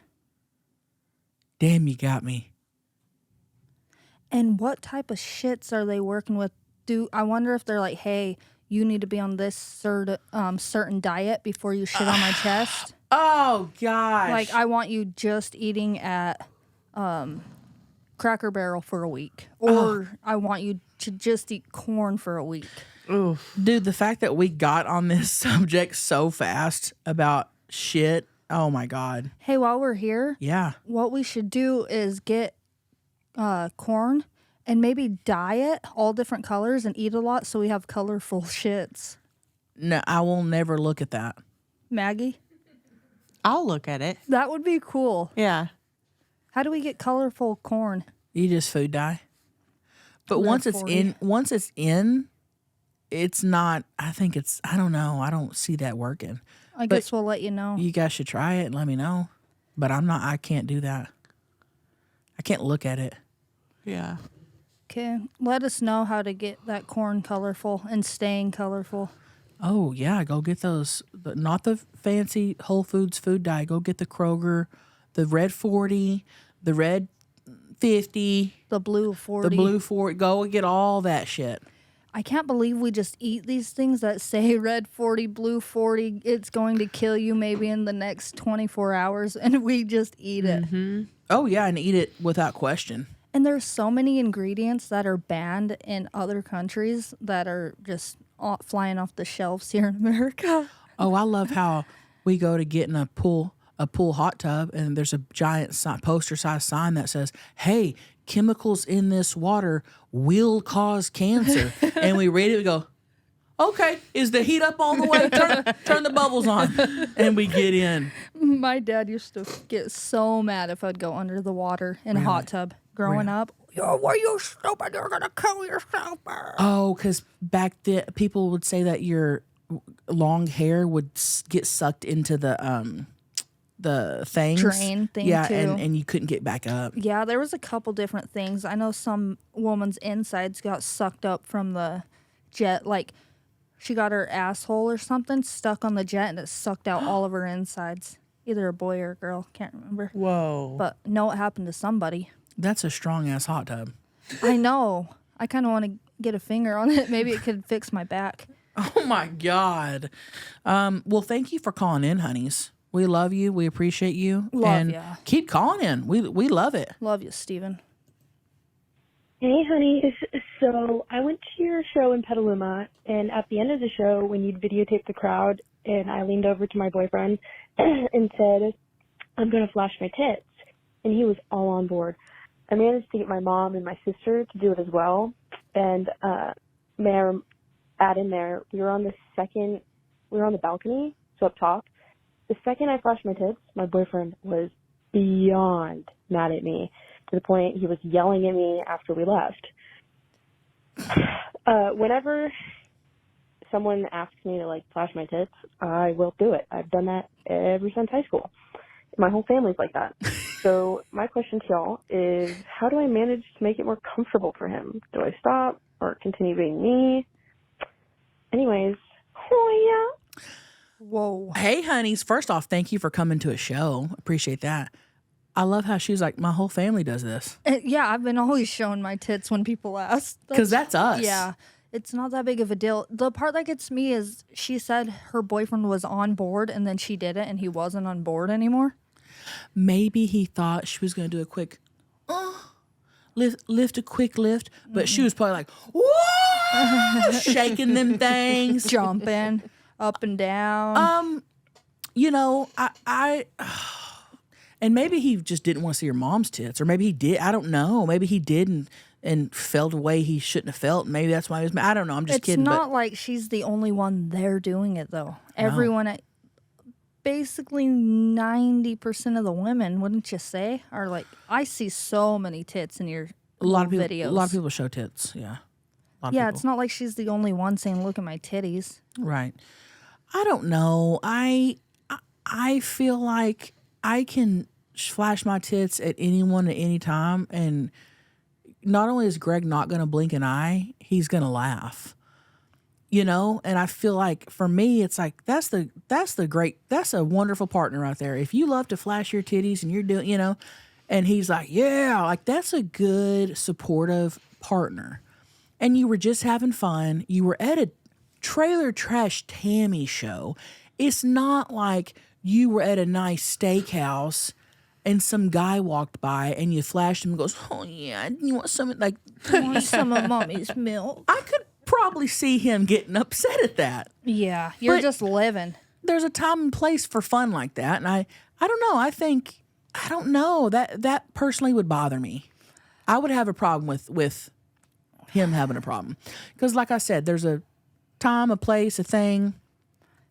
Damn, you got me. And what type of shits are they working with? I wonder if they're like, hey, you need to be on this certain diet before you shit on my chest. Oh, gosh. Like, I want you just eating at Cracker Barrel for a week. Or I want you to just eat corn for a week. Oof. Dude, the fact that we got on this subject so fast about shit, oh my God. Hey, while we're here, what we should do is get corn and maybe dye it all different colors and eat a lot so we have colorful shits. No, I will never look at that. Maggie? I'll look at it. That would be cool. Yeah. How do we get colorful corn? You just food dye. But once it's in, it's not, I don't know. I don't see that working. I guess we'll let you know. You guys should try it and let me know. But I can't do that. I can't look at it. Yeah. Okay. Let us know how to get that corn colorful and staying colorful. Oh, yeah. Go get those. Not the fancy Whole Foods food dye. Go get the Kroger, the red 40, the red 50. The blue 40. The blue 40. Go and get all that shit. I can't believe we just eat these things that say red 40, blue 40. It's going to kill you maybe in the next 24 hours. And we just eat it. Mm-hmm. Oh, yeah. And eat it without question. And there's so many ingredients that are banned in other countries that are just flying off the shelves here in America. Oh, I love how we go to get in a pool hot tub, and there's a giant poster-sized sign that says, hey, chemicals in this water will cause cancer. And we read it, we go, okay, is the heat up all the way? Turn the bubbles on. And we get in. My dad used to get so mad if I'd go under the water in a hot tub growing up. Yo, were you stupid? You're going to kill yourself. Oh, because back then, people would say that your long hair would get sucked into the things. Drain thing, too. And you couldn't get back up. Yeah, there was a couple different things. I know some woman's insides got sucked up from the jet. Like, she got her asshole or something stuck on the jet, and it sucked out all of her insides. Either a boy or a girl. Can't remember. Whoa. But know it happened to somebody. That's a strong-ass hot tub. I know. I kind of want to get a finger on it. Maybe it could fix my back. Oh, my God. Well, thank you for calling in, honeys. We love you. We appreciate you. Love ya. Keep calling in. We love it. Love you, Steven. Hey, honey. So I went to your show in Petaluma, and at the end of the show, when you'd videotape the crowd, and I leaned over to my boyfriend and said, I'm going to flash my tits. And he was all on board. I managed to get my mom and my sister to do it as well. And may I add in there, we were on the balcony, so up top. The second I flashed my tits, my boyfriend was beyond mad at me, to the point he was yelling at me after we left. Whenever someone asks me to, like, flash my tits, I will do it. I've done that ever since high school. My whole family's like that. So my question to y'all is, how do I manage to make it more comfortable for him? Do I stop or continue being me? Anyways, oh yeah. Whoa. Hey, honeys. First off, thank you for coming to a show. Appreciate that. I love how she's like, my whole family does this. Yeah, I've been always showing my tits when people ask. Because that's us. Yeah. It's not that big of a deal. The part that gets me is she said her boyfriend was on board and then she did it and he wasn't on board anymore. Maybe he thought she was going to do a quick, lift a quick lift, but she was probably like, whoa, shaking them things. Jumping up and down. You know, I and maybe he just didn't want to see her mom's tits, or maybe he did. I don't know. Maybe he did and felt a way he shouldn't have felt. Maybe that's why he was mad. I don't know. I'm just kidding. It's not like she's the only one there doing it, though. Everyone, basically 90% of the women, wouldn't you say, are like, I see so many tits in your videos. A lot of people show tits. Yeah. Yeah, it's not like she's the only one saying, look at my titties. Right. I don't know. I feel like I can flash my tits at anyone at any time, and not only is Greg not going to blink an eye, he's going to laugh. You know, and I feel like for me, it's like that's a wonderful partner right there. If you love to flash your titties and you're doing, you know, And he's like, yeah, like that's a good supportive partner. And you were just having fun. You were at a Trailer Trash Tammy show. It's not like you were at a nice steakhouse and some guy walked by and you flashed him and goes, oh yeah, you want some, like, I want some of mommy's milk. I could probably see him getting upset at that. Yeah, you're But just living. There's a time and place for fun like that. And I don't know. I don't know. That personally would bother me. I would have a problem with him having a problem. Because like I said, there's a time, a place, a thing.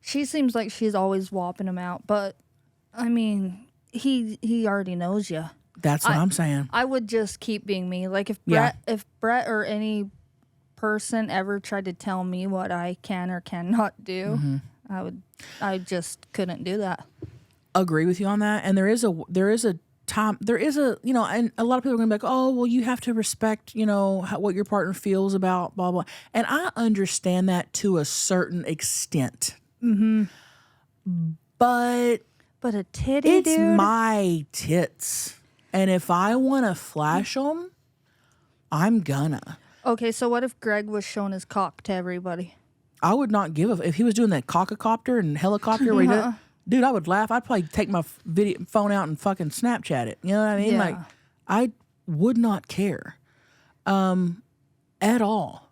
She seems like she's always whopping him out, but I mean, he already knows you. That's what I'm saying. I would just keep being me. Like if Yeah. Brett or any person ever tried to tell me what I can or cannot do, I just couldn't do that. Agree with you on that. And there is a time, and a lot of people are going to be like, oh, well, you have to respect, what your partner feels about blah, blah. And I understand that to a certain extent. Mm-hmm. But a titty, it's dude? my tits. And if I want to flash them, I'm gonna. Okay, so what if Greg was showing his cock to everybody? I would not give if he was doing that cockacopter and helicopter where he did it, dude, I would laugh. I'd probably take my phone out and fucking Snapchat it. You know what I mean? Yeah. Like, I would not care at all.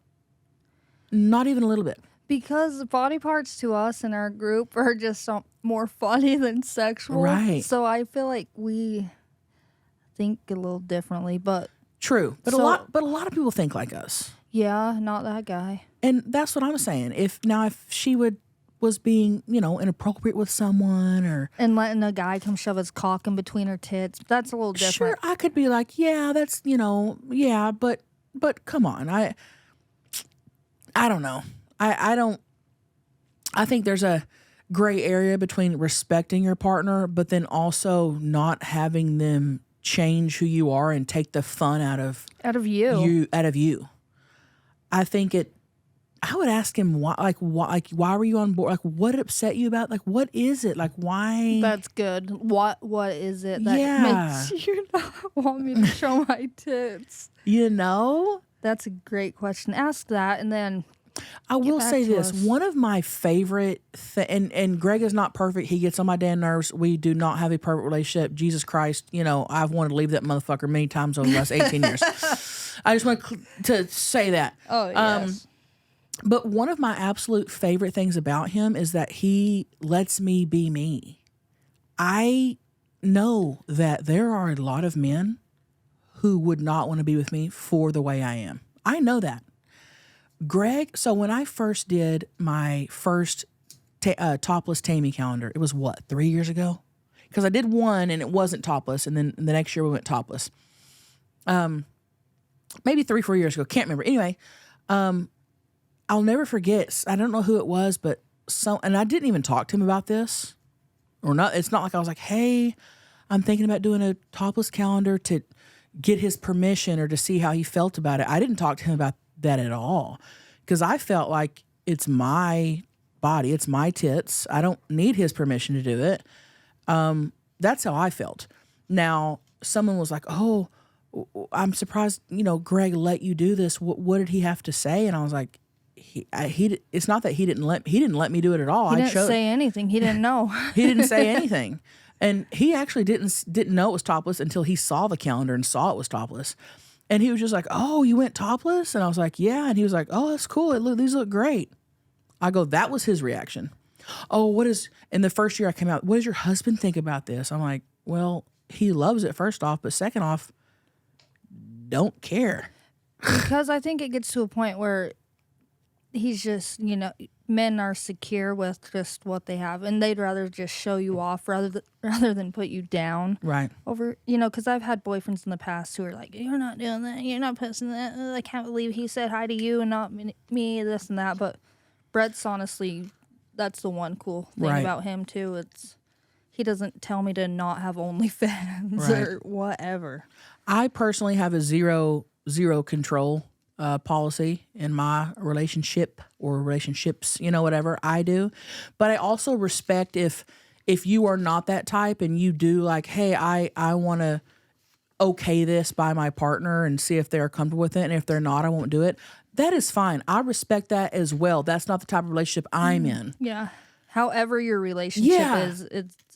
Not even a little bit. Because body parts to us in our group are just more funny than sexual. Right. So I feel like we think a little differently, but True. But So- a lot of people think like us. yeah, not that guy. And that's what I'm saying. If she was being, inappropriate with someone or And letting a guy come shove his cock in between her tits, that's a little different. sure, I could be like, yeah, that's, yeah, but come on. I don't know. I think there's a gray area between respecting your partner, but then also not having them change who you are and take the fun out of you. I think I would ask him why were you on board? Like, what upset you about? Like, what is it? Like, why? That's good. What is it that Yeah. makes you not want me to show my tits? That's a great question. Ask that, and then I will back say to this. us. One of my favorite, and Greg is not perfect. He gets on my damn nerves. We do not have a perfect relationship. Jesus Christ, I've wanted to leave that motherfucker many times over the last 18 years. I just want to say that. Oh, yes. But one of my absolute favorite things about him is that he lets me be me. I know that there are a lot of men who would not want to be with me for the way I am. I know that. Greg, so when I first did my first topless Tammy calendar, it was 3 years ago? Because I did one and it wasn't topless, and then the next year we went topless. Maybe 3-4 years ago, can't remember. Anyway, I'll never forget. I don't know who it was, but and I didn't even talk to him about this, or not. It's not like I was like, "Hey, I'm thinking about doing a topless calendar to get his permission or to see how he felt about it." I didn't talk to him about that at all because I felt like it's my body, it's my tits. I don't need his permission to do it. That's how I felt. Now, someone was like, "Oh, I'm surprised, Greg let you do this. What did he have to say?" And I was like, it's not that he didn't let me do it at all. He didn't say anything. He didn't know. He didn't say anything. And he actually didn't know it was topless until he saw the calendar and saw it was topless. And he was just like, "Oh, you went topless?" And I was like, "Yeah." And he was like, "Oh, that's cool. These look great." I go, that was his reaction. "Oh, in the first year I came out, what does your husband think about this?" I'm like, "Well, he loves it, first off, but second off, don't care." Because I think it gets to a point where he's just, men are secure with just what they have, and they'd rather just show you off rather than put you down. Right. Over, because I've had boyfriends in the past who are like, "You're not doing that. You're not posting that. I can't believe he said hi to you and not me, this and that." But Brett's honestly, that's the one cool thing Right. about him too. He doesn't tell me to not have OnlyFans Right. or whatever. I personally have a zero control policy in my relationship or relationships, whatever I do. But I also respect if you are not that type and you do like, "Hey, I want to okay this by my partner and see if they're comfortable with it. And if they're not, I won't do it. That is fine. I respect that as well. That's not the type of relationship I'm in. Yeah. However your relationship Yeah. is,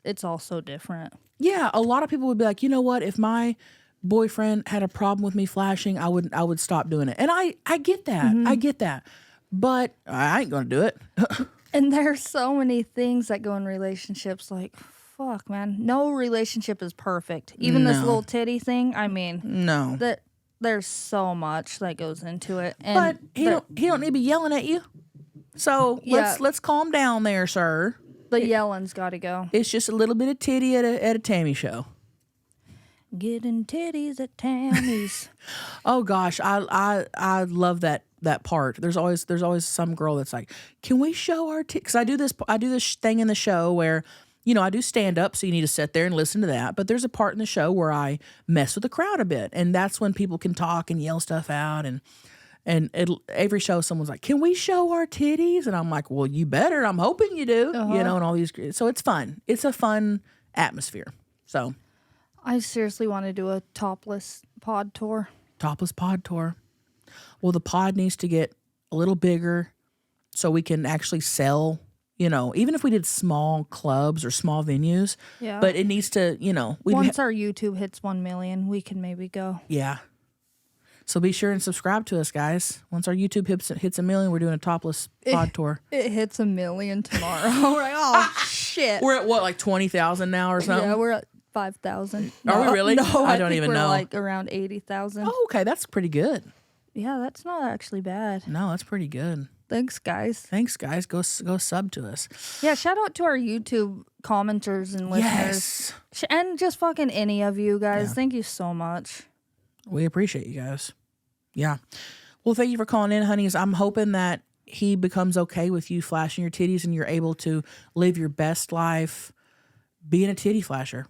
it's also different. Yeah, a lot of people would be like, you know what? If my boyfriend had a problem with me flashing, I would stop doing it. And I get that. I get that. But I ain't gonna do it. And there's so many things that go in relationships. Like, fuck, man. No relationship is perfect. Even this No. little titty thing. I mean, No. there's so much that goes into it. But And he don't need to be yelling at you. So Yeah. let's calm down there, sir. the yelling's got to go. It's just a little bit of titty at a Tammy show. Getting titties at Tammy's. Oh gosh, I love that part. There's always some girl that's like, can we show our titties? Because I do this thing in the show where, you know, I do stand up, so you need to sit there and listen to that. But there's a part in the show where I mess with the crowd a bit, and that's when people can talk and yell stuff out. And every show, someone's like, can we show our titties? And I'm like, well, you better. I'm hoping you do. You know, and all these. So it's fun. It's a fun atmosphere. So I seriously want to do a topless pod tour. Topless pod tour. Well, the pod needs to get a little bigger so we can actually sell, you know, even if we did small clubs or small venues. Yeah. But it needs to, you know. Once our YouTube hits 1 million, we can maybe go. Yeah. So be sure and subscribe to us, guys. Once our YouTube hits 1 million, we're doing a topless pod tour. It hits 1 million tomorrow. We're like, oh, shit. We're at what, like 20,000 now or something? Yeah, we're at 5,000. Are we really? No, I don't even we're know. like around 80,000. Oh, okay. That's pretty good. Yeah, that's not actually bad. No, that's pretty good. Thanks, guys. Thanks, guys. Go sub to us. Yeah, shout out to our YouTube commenters and listeners. Yes. And just fucking any of you guys. Thank you so much. We appreciate you guys. Yeah. Well, thank you for calling in, honeys. I'm hoping that he becomes okay with you flashing your titties and you're able to live your best life being a titty flasher.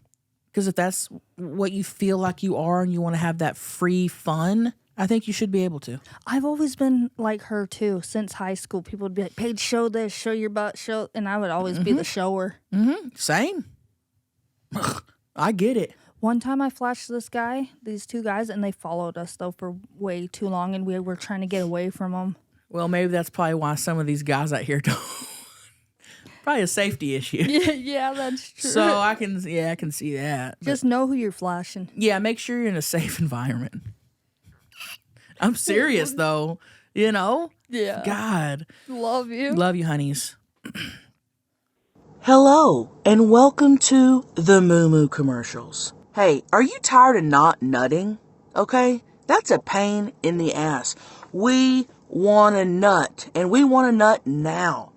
Because if that's what you feel like you are and you want to have that free fun, I think you should be able to. I've always been like her too. Since high school, people would be like, Paige, show this, show your butt, show. And I would always be the shower. Mm-hmm. Same. I get it. One time I flashed these two guys, and they followed us, though, for way too long, and we were trying to get away from them. Well, maybe that's probably why some of these guys out here don't. Probably a safety issue. Yeah, that's true. So I can see that. Just know who you're flashing. Yeah, make sure you're in a safe environment. I'm serious, though. You know? Yeah. God. Love you. Love you, honeys. Hello, and welcome to the Moo Moo commercials. Hey, are you tired of not nutting? Okay? That's a pain in the ass. We want a nut, and we want a nut now.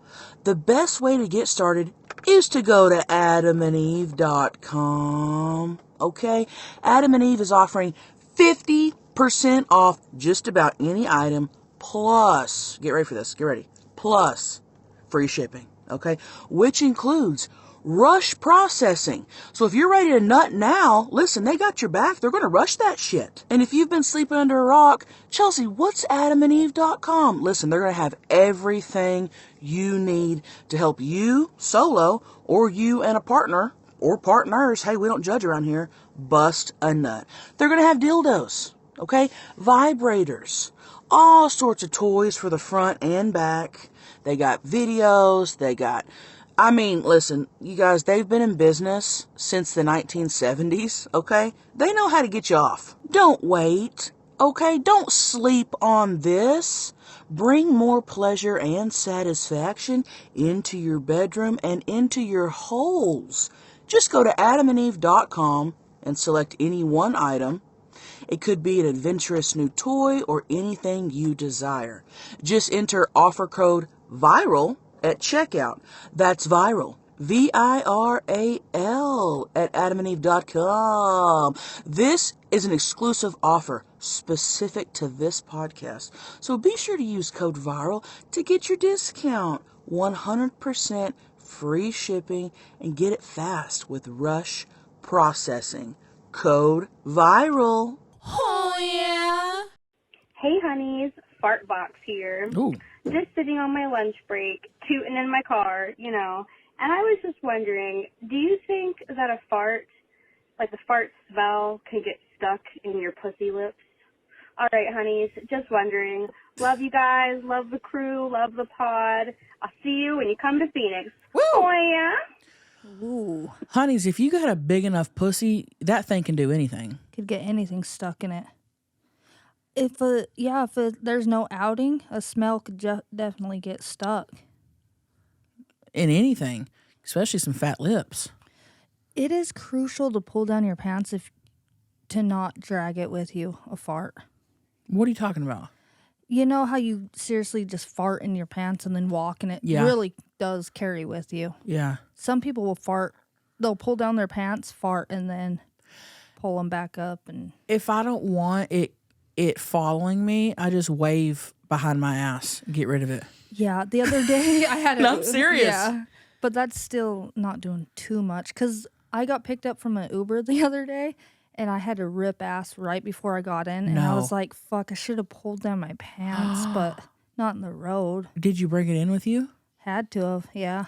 The best way to get started is to go to adamandeve.com. Okay? Adam and Eve is offering 50% off just about any item, plus, get ready for this, get ready, plus free shipping. Okay, which includes rush processing. So if you're ready to nut now, listen, they got your back. They're going to rush that shit. And if you've been sleeping under a rock, Chelcie, what's adamandeve.com? Listen, they're going to have everything you need to help you solo or you and a partner or partners. Hey, we don't judge around here. Bust a nut. They're going to have dildos. Okay, vibrators, all sorts of toys for the front and back. They got videos, listen, you guys, they've been in business since the 1970s, okay? They know how to get you off. Don't wait, okay? Don't sleep on this. Bring more pleasure and satisfaction into your bedroom and into your holes. Just go to adamandeve.com and select any one item. It could be an adventurous new toy or anything you desire. Just enter offer code VIRAL at checkout. That's VIRAL, VIRAL, at adamandeve.com. This is an exclusive offer specific to this podcast. So be sure to use code VIRAL to get your discount. 100% free shipping and get it fast with rush processing. Code VIRAL. Oh, yeah. Hey, honeys. Fart Box here. Ooh. Just sitting on my lunch break, tooting in my car, and I was just wondering, do you think that a fart, like the fart smell, can get stuck in your pussy lips? All right, honeys, just wondering. Love you guys, love the crew, love the pod. I'll see you when you come to Phoenix. Woo! Oh, yeah? Ooh, Honeys, if you got a big enough pussy, that thing can do anything. could get anything stuck in it. If there's no outing, a smell could definitely get stuck. In anything, especially some fat lips. It is crucial to pull down your pants to not drag it with you, a fart. What are you talking about? You know how you seriously just fart in your pants and then walk, and it really does carry with you. Yeah. Some people will fart. They'll pull down their pants, fart, and then pull them back up. And If I don't want it following me, I just wave behind my ass and get rid of it. yeah, the other day I had No, I'm serious. Yeah, but that's still not doing too much because I got picked up from an Uber the other day, and I had to rip ass right before I got in, and I was like, fuck, I should have pulled down my pants, but not in the road. Did you bring it in with you? Had to have, yeah.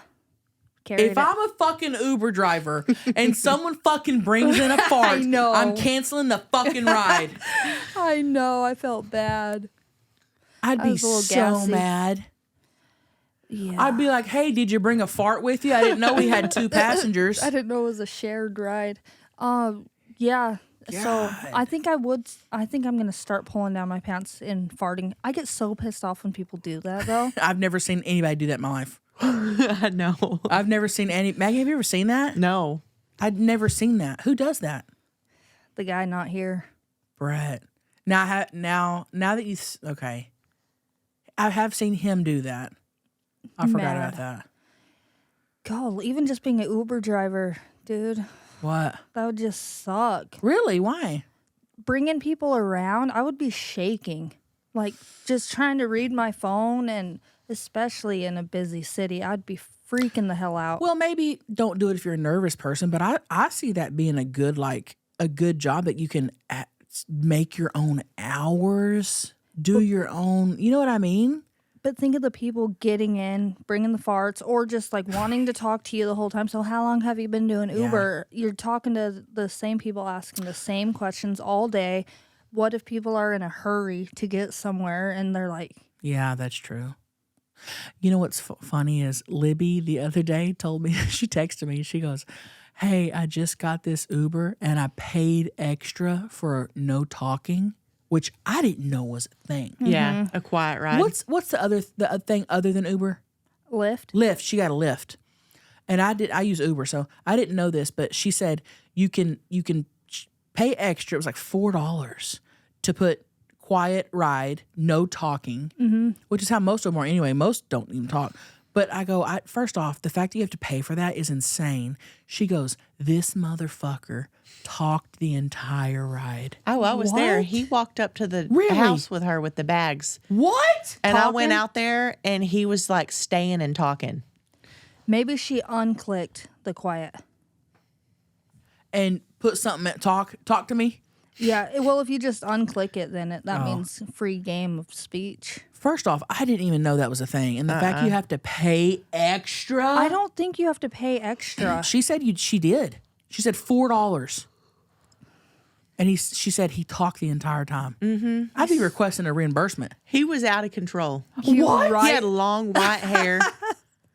If I'm a fucking Uber driver and someone fucking brings in a fart, know. I'm canceling the fucking ride. I know, I felt bad. I'd I be was a little so gassy. mad. Yeah. I'd be like, hey, did you bring a fart with you? I didn't know we had 2 passengers. I didn't know it was a shared ride. Yeah. So I think I'm going to start pulling down my pants and farting. I get so pissed off when people do that, though. I've never seen anybody do that in my life. No. I've never seen any. Maggie, have you ever seen that? No. I'd never seen that. Who does that? The guy not here. Brett. Now that you okay, I have seen him do that. I forgot about that. God, even just being an Uber driver, dude, What? that would just suck. Really? Why? Bringing people around, I would be shaking. Like, just trying to read my phone, and especially in a busy city, I'd be freaking the hell out. Well, maybe don't do it if you're a nervous person, but I see that being a good job that you can make your own hours, do your own, you know what I mean? But think of the people getting in, bringing the farts, or just like wanting to talk to you the whole time. So how long have you been doing Uber? You're talking to the same people, asking the same questions all day. What if people are in a hurry to get somewhere and they're like... Yeah, that's true. You know what's funny is Libby the other day told me, she texted me, she goes, hey, I just got this Uber and I paid extra for no talking, which I didn't know was a thing. Yeah, a quiet ride. What's the thing other than Uber? Lyft. Lyft. She got a Lyft. And I use Uber, so I didn't know this, but she said you can pay extra. It was like $4 to put quiet ride, no talking, which is how most of them are anyway. Most don't even talk. But I go, first off, the fact that you have to pay for that is insane. She goes, this motherfucker talked the entire ride. Oh, I was there. He walked up to the house with her with the bags. What? And I went out there and he was like staying and talking. Maybe she unclicked the quiet. And put something at talk to me? Yeah, well, if you just unclick it, then that means free game of speech. First off, I didn't even know that was a thing. And the fact you have to pay extra. I don't think you have to pay extra. She said she did. She said $4. And she said he talked the entire time. Mm-hmm. I'd be requesting a reimbursement. He was out of control. What? He had long white hair.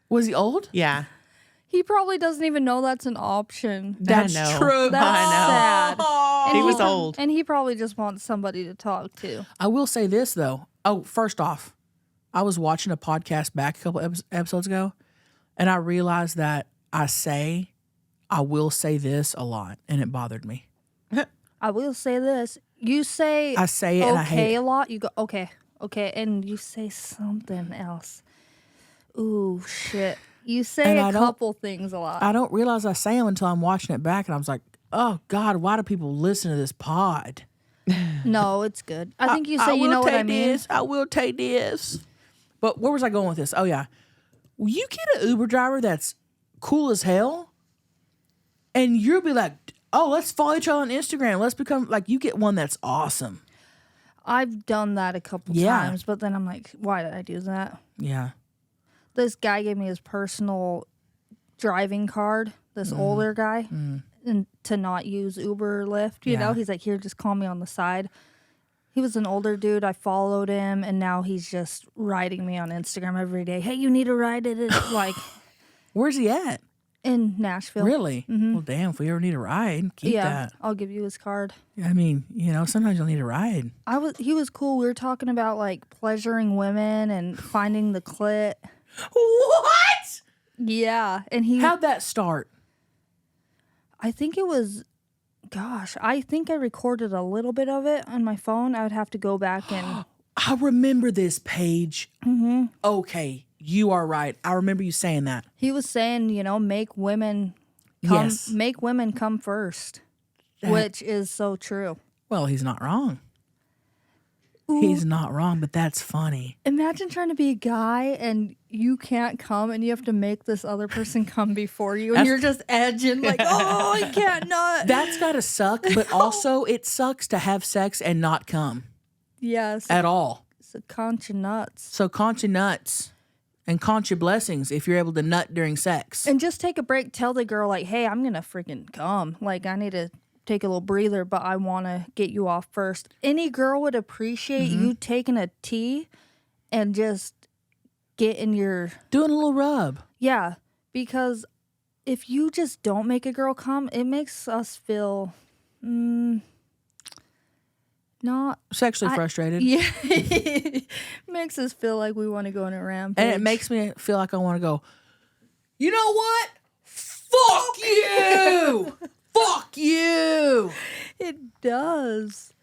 Was he old? Yeah. He probably doesn't even know that's an option. That's true. That's sad. And He was old. And he probably just wants somebody to talk to. I will say this, though. Oh, first off, I was watching a podcast back a couple episodes ago, and I realized that I will say this a lot, and it bothered me. I will say this. You say I say it okay and I hate it. a lot. You go, okay, and you say something else. Ooh, shit. You say a couple things a lot. I don't realize I say them until I'm watching it back, and I was like, oh, God, why do people listen to this pod? No, it's good. I think you say, you know what I mean? I will take this. But where was I going with this? Oh, yeah. Will you get an Uber driver that's cool as hell? And you'll be like, oh, let's follow each other on Instagram. Let's become, like, you get one that's awesome. I've done that a couple times, but then I'm like, why did I do that? Yeah. This guy gave me his personal driving card, this older guy. and to not use Uber or Lyft. You know, he's like, here, just call me on the side. He was an older dude. I followed him, and now he's just writing me on Instagram every day. Hey, you need a ride at it? Like, where's he at? In Nashville. Really? Mm-hmm. Well, damn, if we ever need a ride, keep that. I'll give you his card. I mean, you know, sometimes you'll need a ride. He was cool. We were talking about like pleasuring women and finding the clit. What? Yeah, and how'd that start? I think it was, gosh, I think I recorded a little bit of it on my phone. I would have to go back and. I remember this, Paige. Mm-hmm. Okay, you are right. I remember you saying that. He was saying, you know, make women come. Yes. Make women come first, which is so true. Well, he's not wrong. Ooh. He's not wrong, but that's funny. Imagine trying to be a guy and you can't come and you have to make this other person come before you and you're just edging like, oh, I can't not. That's gotta suck, but also it sucks to have sex and not come. Yes. At all. So count your nuts. So count your nuts and count your blessings if you're able to nut during sex. And just take a break. Tell the girl like, hey, I'm going to freaking come. Like, I need to take a little breather, but I want to get you off first. Any girl would appreciate you taking a tea and just getting your... Doing a little rub. Yeah, because if you just don't make a girl come, it makes us feel... not... Sexually frustrated. Yeah. Makes us feel like we want to go on a rampage. And it makes me feel like I want to go, you know what? Fuck you! Fuck you! It does.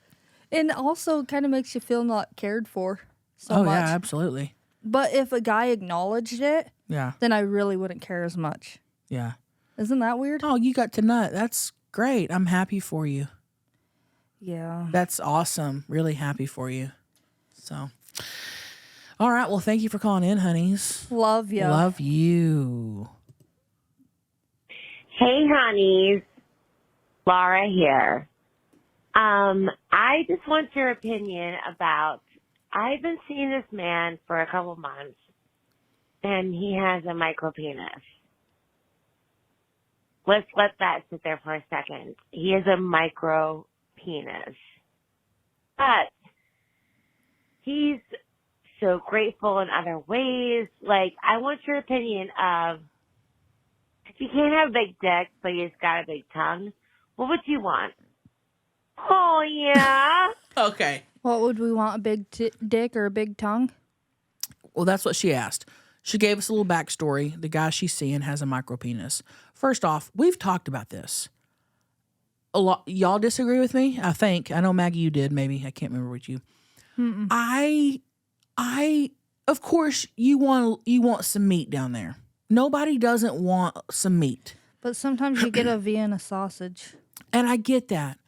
And also kind of makes you feel not cared for so much. Yeah, absolutely. But if a guy acknowledged it, yeah, then I really wouldn't care as much. Yeah. Isn't that weird? Oh, you got to nut. That's great. I'm happy for you. Yeah. That's awesome. Really happy for you. So, all right. Well, thank you for calling in, honeys. Love you. Love you. Hey, honeys. Laura here. I just want your opinion about, I've been seeing this man for a couple months, and he has a micro penis. Let's let that sit there for a second. He has a micro penis. But he's so grateful in other ways. Like, I want your opinion of, if you can't have a big dick, but you just got a big tongue, what would you want? Oh, yeah. Okay. What would we want, a big dick or a big tongue? Well, that's what she asked. She gave us a little backstory. The guy she's seeing has a micro penis. First off, we've talked about this. A lot. Y'all disagree with me? I think. I know, Maggie, you did. Maybe. I can't remember what you. Mm-mm. Of course, you want some meat down there. Nobody doesn't want some meat. But sometimes you get a Vienna sausage. And I get that.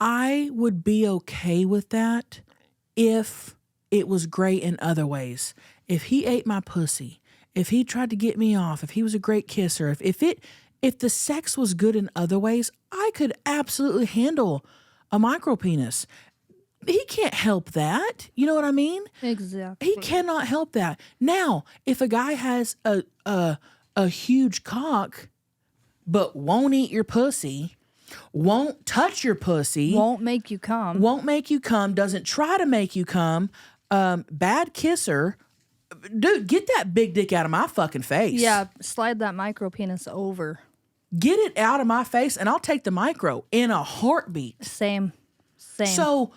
I would be okay with that if it was great in other ways. If he ate my pussy, if he tried to get me off, if he was a great kisser, if the sex was good in other ways, I could absolutely handle a micro penis. He can't help that. You know what I mean? Exactly. He cannot help that. Now, if a guy has a huge cock but won't eat your pussy, won't touch your pussy, won't make you come, doesn't try to make you come, bad kisser, dude, get that big dick out of my fucking face. Yeah, slide that micro penis over. Get it out of my face and I'll take the micro in a heartbeat. Same. So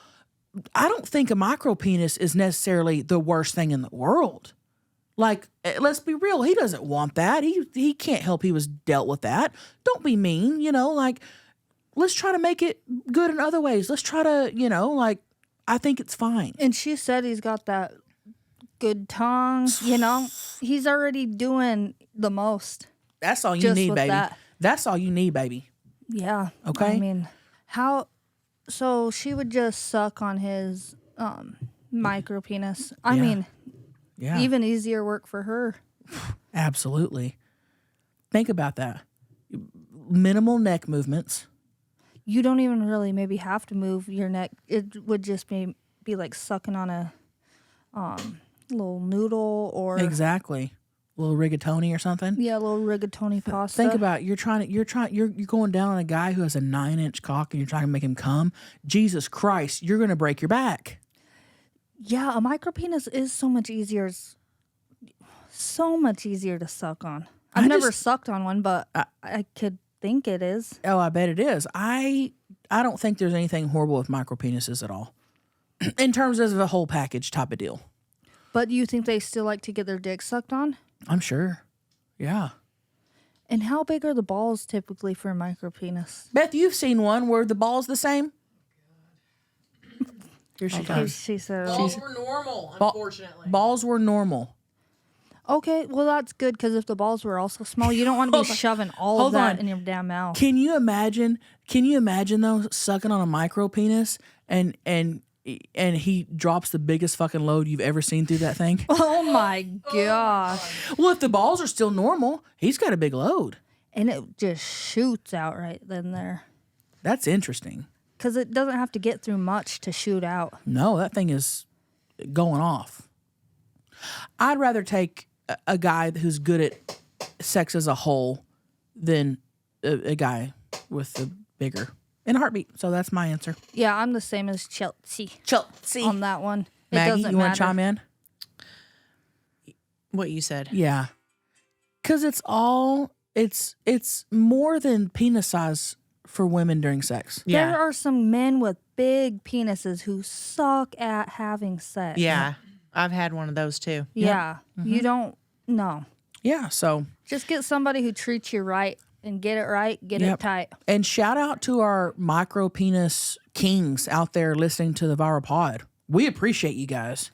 I don't think a micro penis is necessarily the worst thing in the world. Like, let's be real. He doesn't want that. He can't help he was dealt with that. Don't be mean, like, let's try to make it good in other ways. Let's try to, I think it's fine. And she said he's got that good tongue, He's already doing the most. That's all you need, baby. That. That's all you need, baby. Yeah. Okay? I mean, so she would just suck on his micro penis. I mean, even easier work for her. Absolutely. Think about that. Minimal neck movements. You don't even really maybe have to move your neck. It would just be like sucking on a little noodle or... Exactly. A little rigatoni or something. Yeah, a little rigatoni pasta. Think about it. You're going down on a guy who has a 9-inch cock and you're trying to make him come. Jesus Christ, you're going to break your back. Yeah, a micro penis is so much easier to suck on. I've never sucked on one, but I could think it is. Oh, I bet it is. I don't think there's anything horrible with micro penises at all. In terms of a whole package type of deal. But you think they still like to get their dick sucked on? I'm sure. Yeah. And how big are the balls typically for a micro penis? Beth, you've seen one where the ball's the same? Here she comes. She said Balls were normal, unfortunately. Balls were normal. Okay, well that's good because if the balls were also small, you don't want to be shoving all of that in your damn mouth. Can you imagine though sucking on a micro penis and he drops the biggest fucking load you've ever seen through that thing? Oh my gosh. Well, if the balls are still normal, he's got a big load. And it just shoots out right then there. That's interesting. Because it doesn't have to get through much to shoot out. No, that thing is going off. I'd rather take a guy who's good at sex as a whole than a guy with the bigger. In a heartbeat. So that's my answer. Yeah, I'm the same as Chelcie on that one. Maggie, you want to chime in? What you said. Yeah. Because it's more than penis size for women during sex. Yeah. There are some men with big penises who suck at having sex. Yeah. I've had one of those too. Yeah. Mm-hmm. You don't know. Yeah, so. Just get somebody who treats you right and get it right, get it tight. And shout out to our micro penis kings out there listening to the Viral Pod. We appreciate you guys.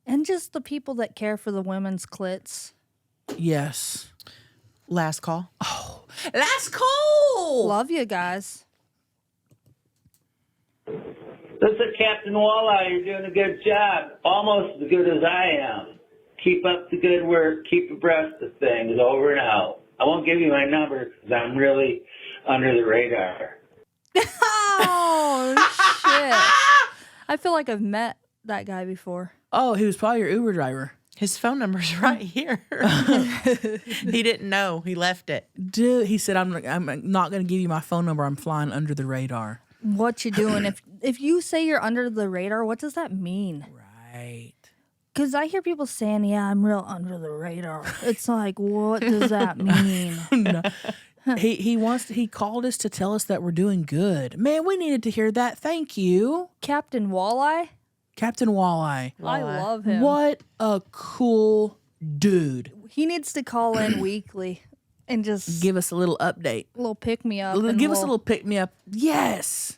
And just the people that care for the women's clits. Yes. Last call. Oh, last call. Love you guys. This is Captain Walleye. You're doing a good job. Almost as good as I am. Keep up the good work. Keep abreast of things. Over and out. I won't give you my number because I'm really under the radar. Oh, shit. I feel like I've met that guy before. Oh, he was probably your Uber driver. His phone number's right here. He didn't know. He left it. Dude, he said, I'm not going to give you my phone number. I'm flying under the radar. What you doing? If you say you're under the radar, what does that mean? Right. Because I hear people saying, yeah, I'm real under the radar. It's like, what does that mean? No. He called us to tell us that we're doing good. Man, we needed to hear that. Thank you. Captain Walleye? Captain Walleye. I love him. What a cool dude. He needs to call in weekly and just give us a little update. A little pick me up. Give us a little pick me up. Yes.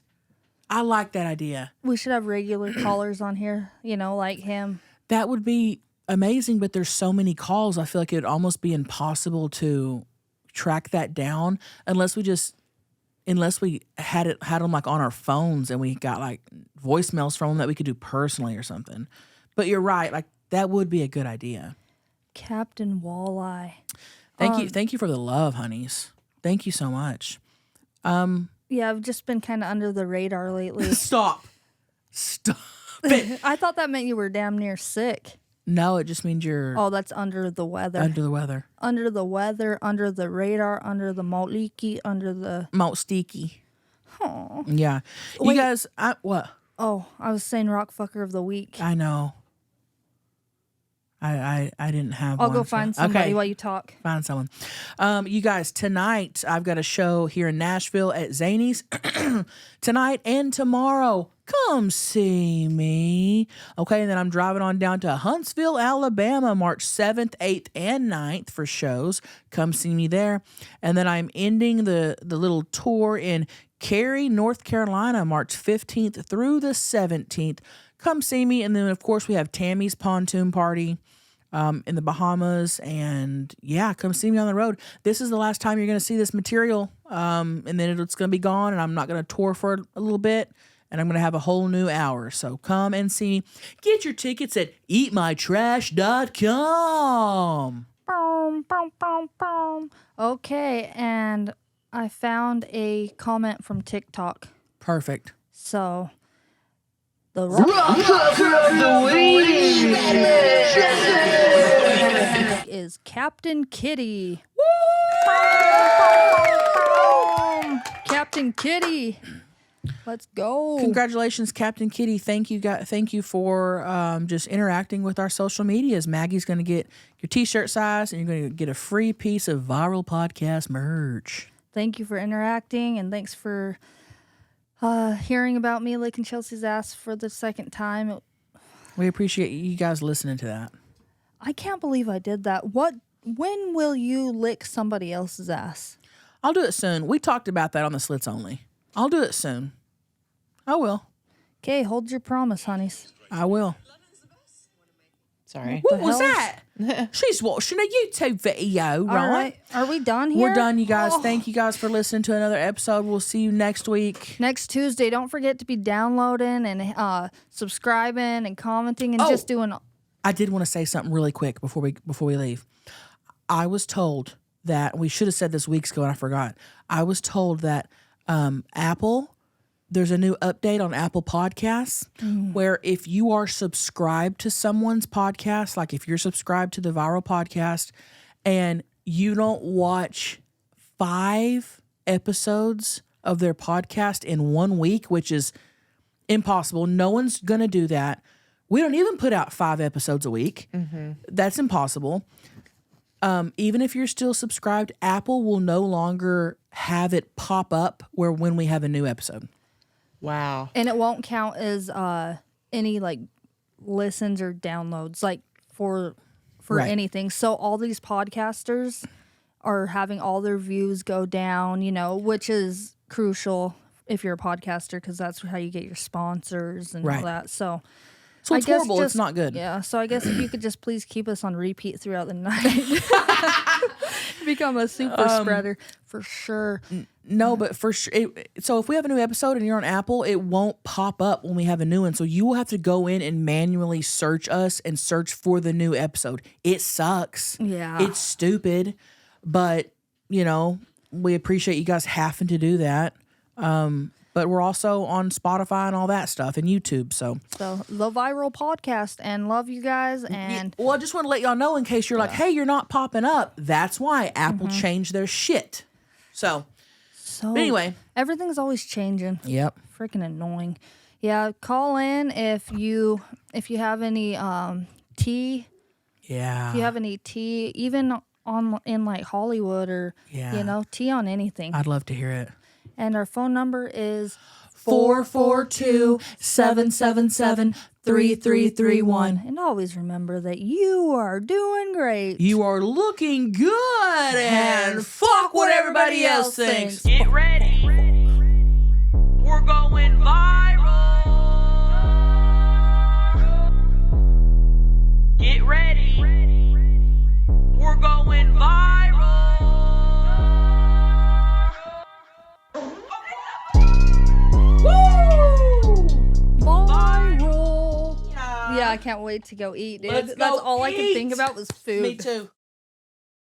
I like that idea. We should have regular callers on here, like him. That would be amazing, but there's so many calls. I feel like it would almost be impossible to track that down unless we had them like on our phones and we got like voicemails from them that we could do personally or something. But you're right, like that would be a good idea. Captain Walleye. Thank you for the love, honeys. Thank you so much. Yeah, I've just been kind of under the radar lately. Stop it. I thought that meant you were damn near sick. No, it just means you're... Oh, that's under the weather. Under the weather. Under the weather, under the radar, under the maltiki, under the... Maltstiki. Oh. Yeah. Wait. You guys... what? Oh, I was saying rock fucker of the week. I know. I didn't have I'll one. go find somebody while you talk. Find someone. You guys, tonight I've got a show here in Nashville at Zany's. Tonight and tomorrow. Come see me. Okay, and then I'm driving on down to Huntsville, Alabama, March 7th, 8th, and 9th for shows. Come see me there. And then I'm ending the little tour in Cary, North Carolina, March 15th through the 17th. Come see me. And then, of course, we have Tammy's Pontoon Party in the Bahamas. And, yeah, come see me on the road. This is the last time you're going to see this material. And then it's going to be gone, and I'm not going to tour for a little bit. And I'm going to have a whole new hour. So come and see me. Get your tickets at eatmytrash.com. Boom, boom, boom, boom. Okay, and I found a comment from TikTok. Perfect. So, the Rock Fucker of the Week is is Captain Kitty. Captain Kitty. Let's go. Congratulations, Captain Kitty. Thank you for just interacting with our social medias. Maggie's going to get your t-shirt size, and you're going to get a free piece of Viral Podcast merch. Thank you for interacting, and thanks for hearing about me licking Chelsea's ass for the second time. We appreciate you guys listening to that. I can't believe I did that. When will you lick somebody else's ass? I'll do it soon. We talked about that on the Slits Only. I'll do it soon. I will. Okay, hold your promise, honeys. I will. Sorry. What was that? She's watching a YouTube video, right? All right. Are we done here? We're done, you guys. Thank you guys for listening to another episode. We'll see you next week. Next Tuesday. Don't forget to be downloading and subscribing and commenting and just doing. I did want to say something really quick before we leave. I was told that we should have said this weeks ago and I forgot. I was told that Apple. There's a new update on Apple Podcasts where if you are subscribed to someone's podcast, like if you're subscribed to the Viral Podcast and you don't watch 5 episodes of their podcast in 1 week, which is impossible. No one's going to do that. We don't even put out 5 episodes a week. Mm-hmm. That's impossible. Even if you're still subscribed, Apple will no longer have it pop up when we have a new episode. Wow. And it won't count as any like listens or downloads like for anything. So all these podcasters are having all their views go down, which is crucial if you're a podcaster because that's how you get your sponsors and all that. So it's horrible. It's not good. Yeah. So I guess if you could just please keep us on repeat throughout the night. Become a super spreader for sure. No, but for sure. So if we have a new episode and you're on Apple, it won't pop up when we have a new one. So you will have to go in and manually search us and search for the new episode. It sucks. Yeah. It's stupid. But, we appreciate you guys having to do that. But we're also on Spotify and all that stuff and YouTube. So the Viral Podcast, and love you guys. And I just want to let y'all know in case you're like, hey, you're not popping up. That's why Apple changed their shit. So anyway, everything's always changing. Yep. Freaking annoying. Yeah, call in if you have any tea. Yeah. If you have any tea, even in like Hollywood or tea on anything. I'd love to hear it. And our phone number is 442-777-3331. And always remember that you are doing great. You are looking good. And fuck what everybody else thinks. Get ready. We're going viral. Get ready. We're going viral. Viral. Yeah, I can't wait to go eat, dude. Let's That's go all I could think eat. about was food. Me too.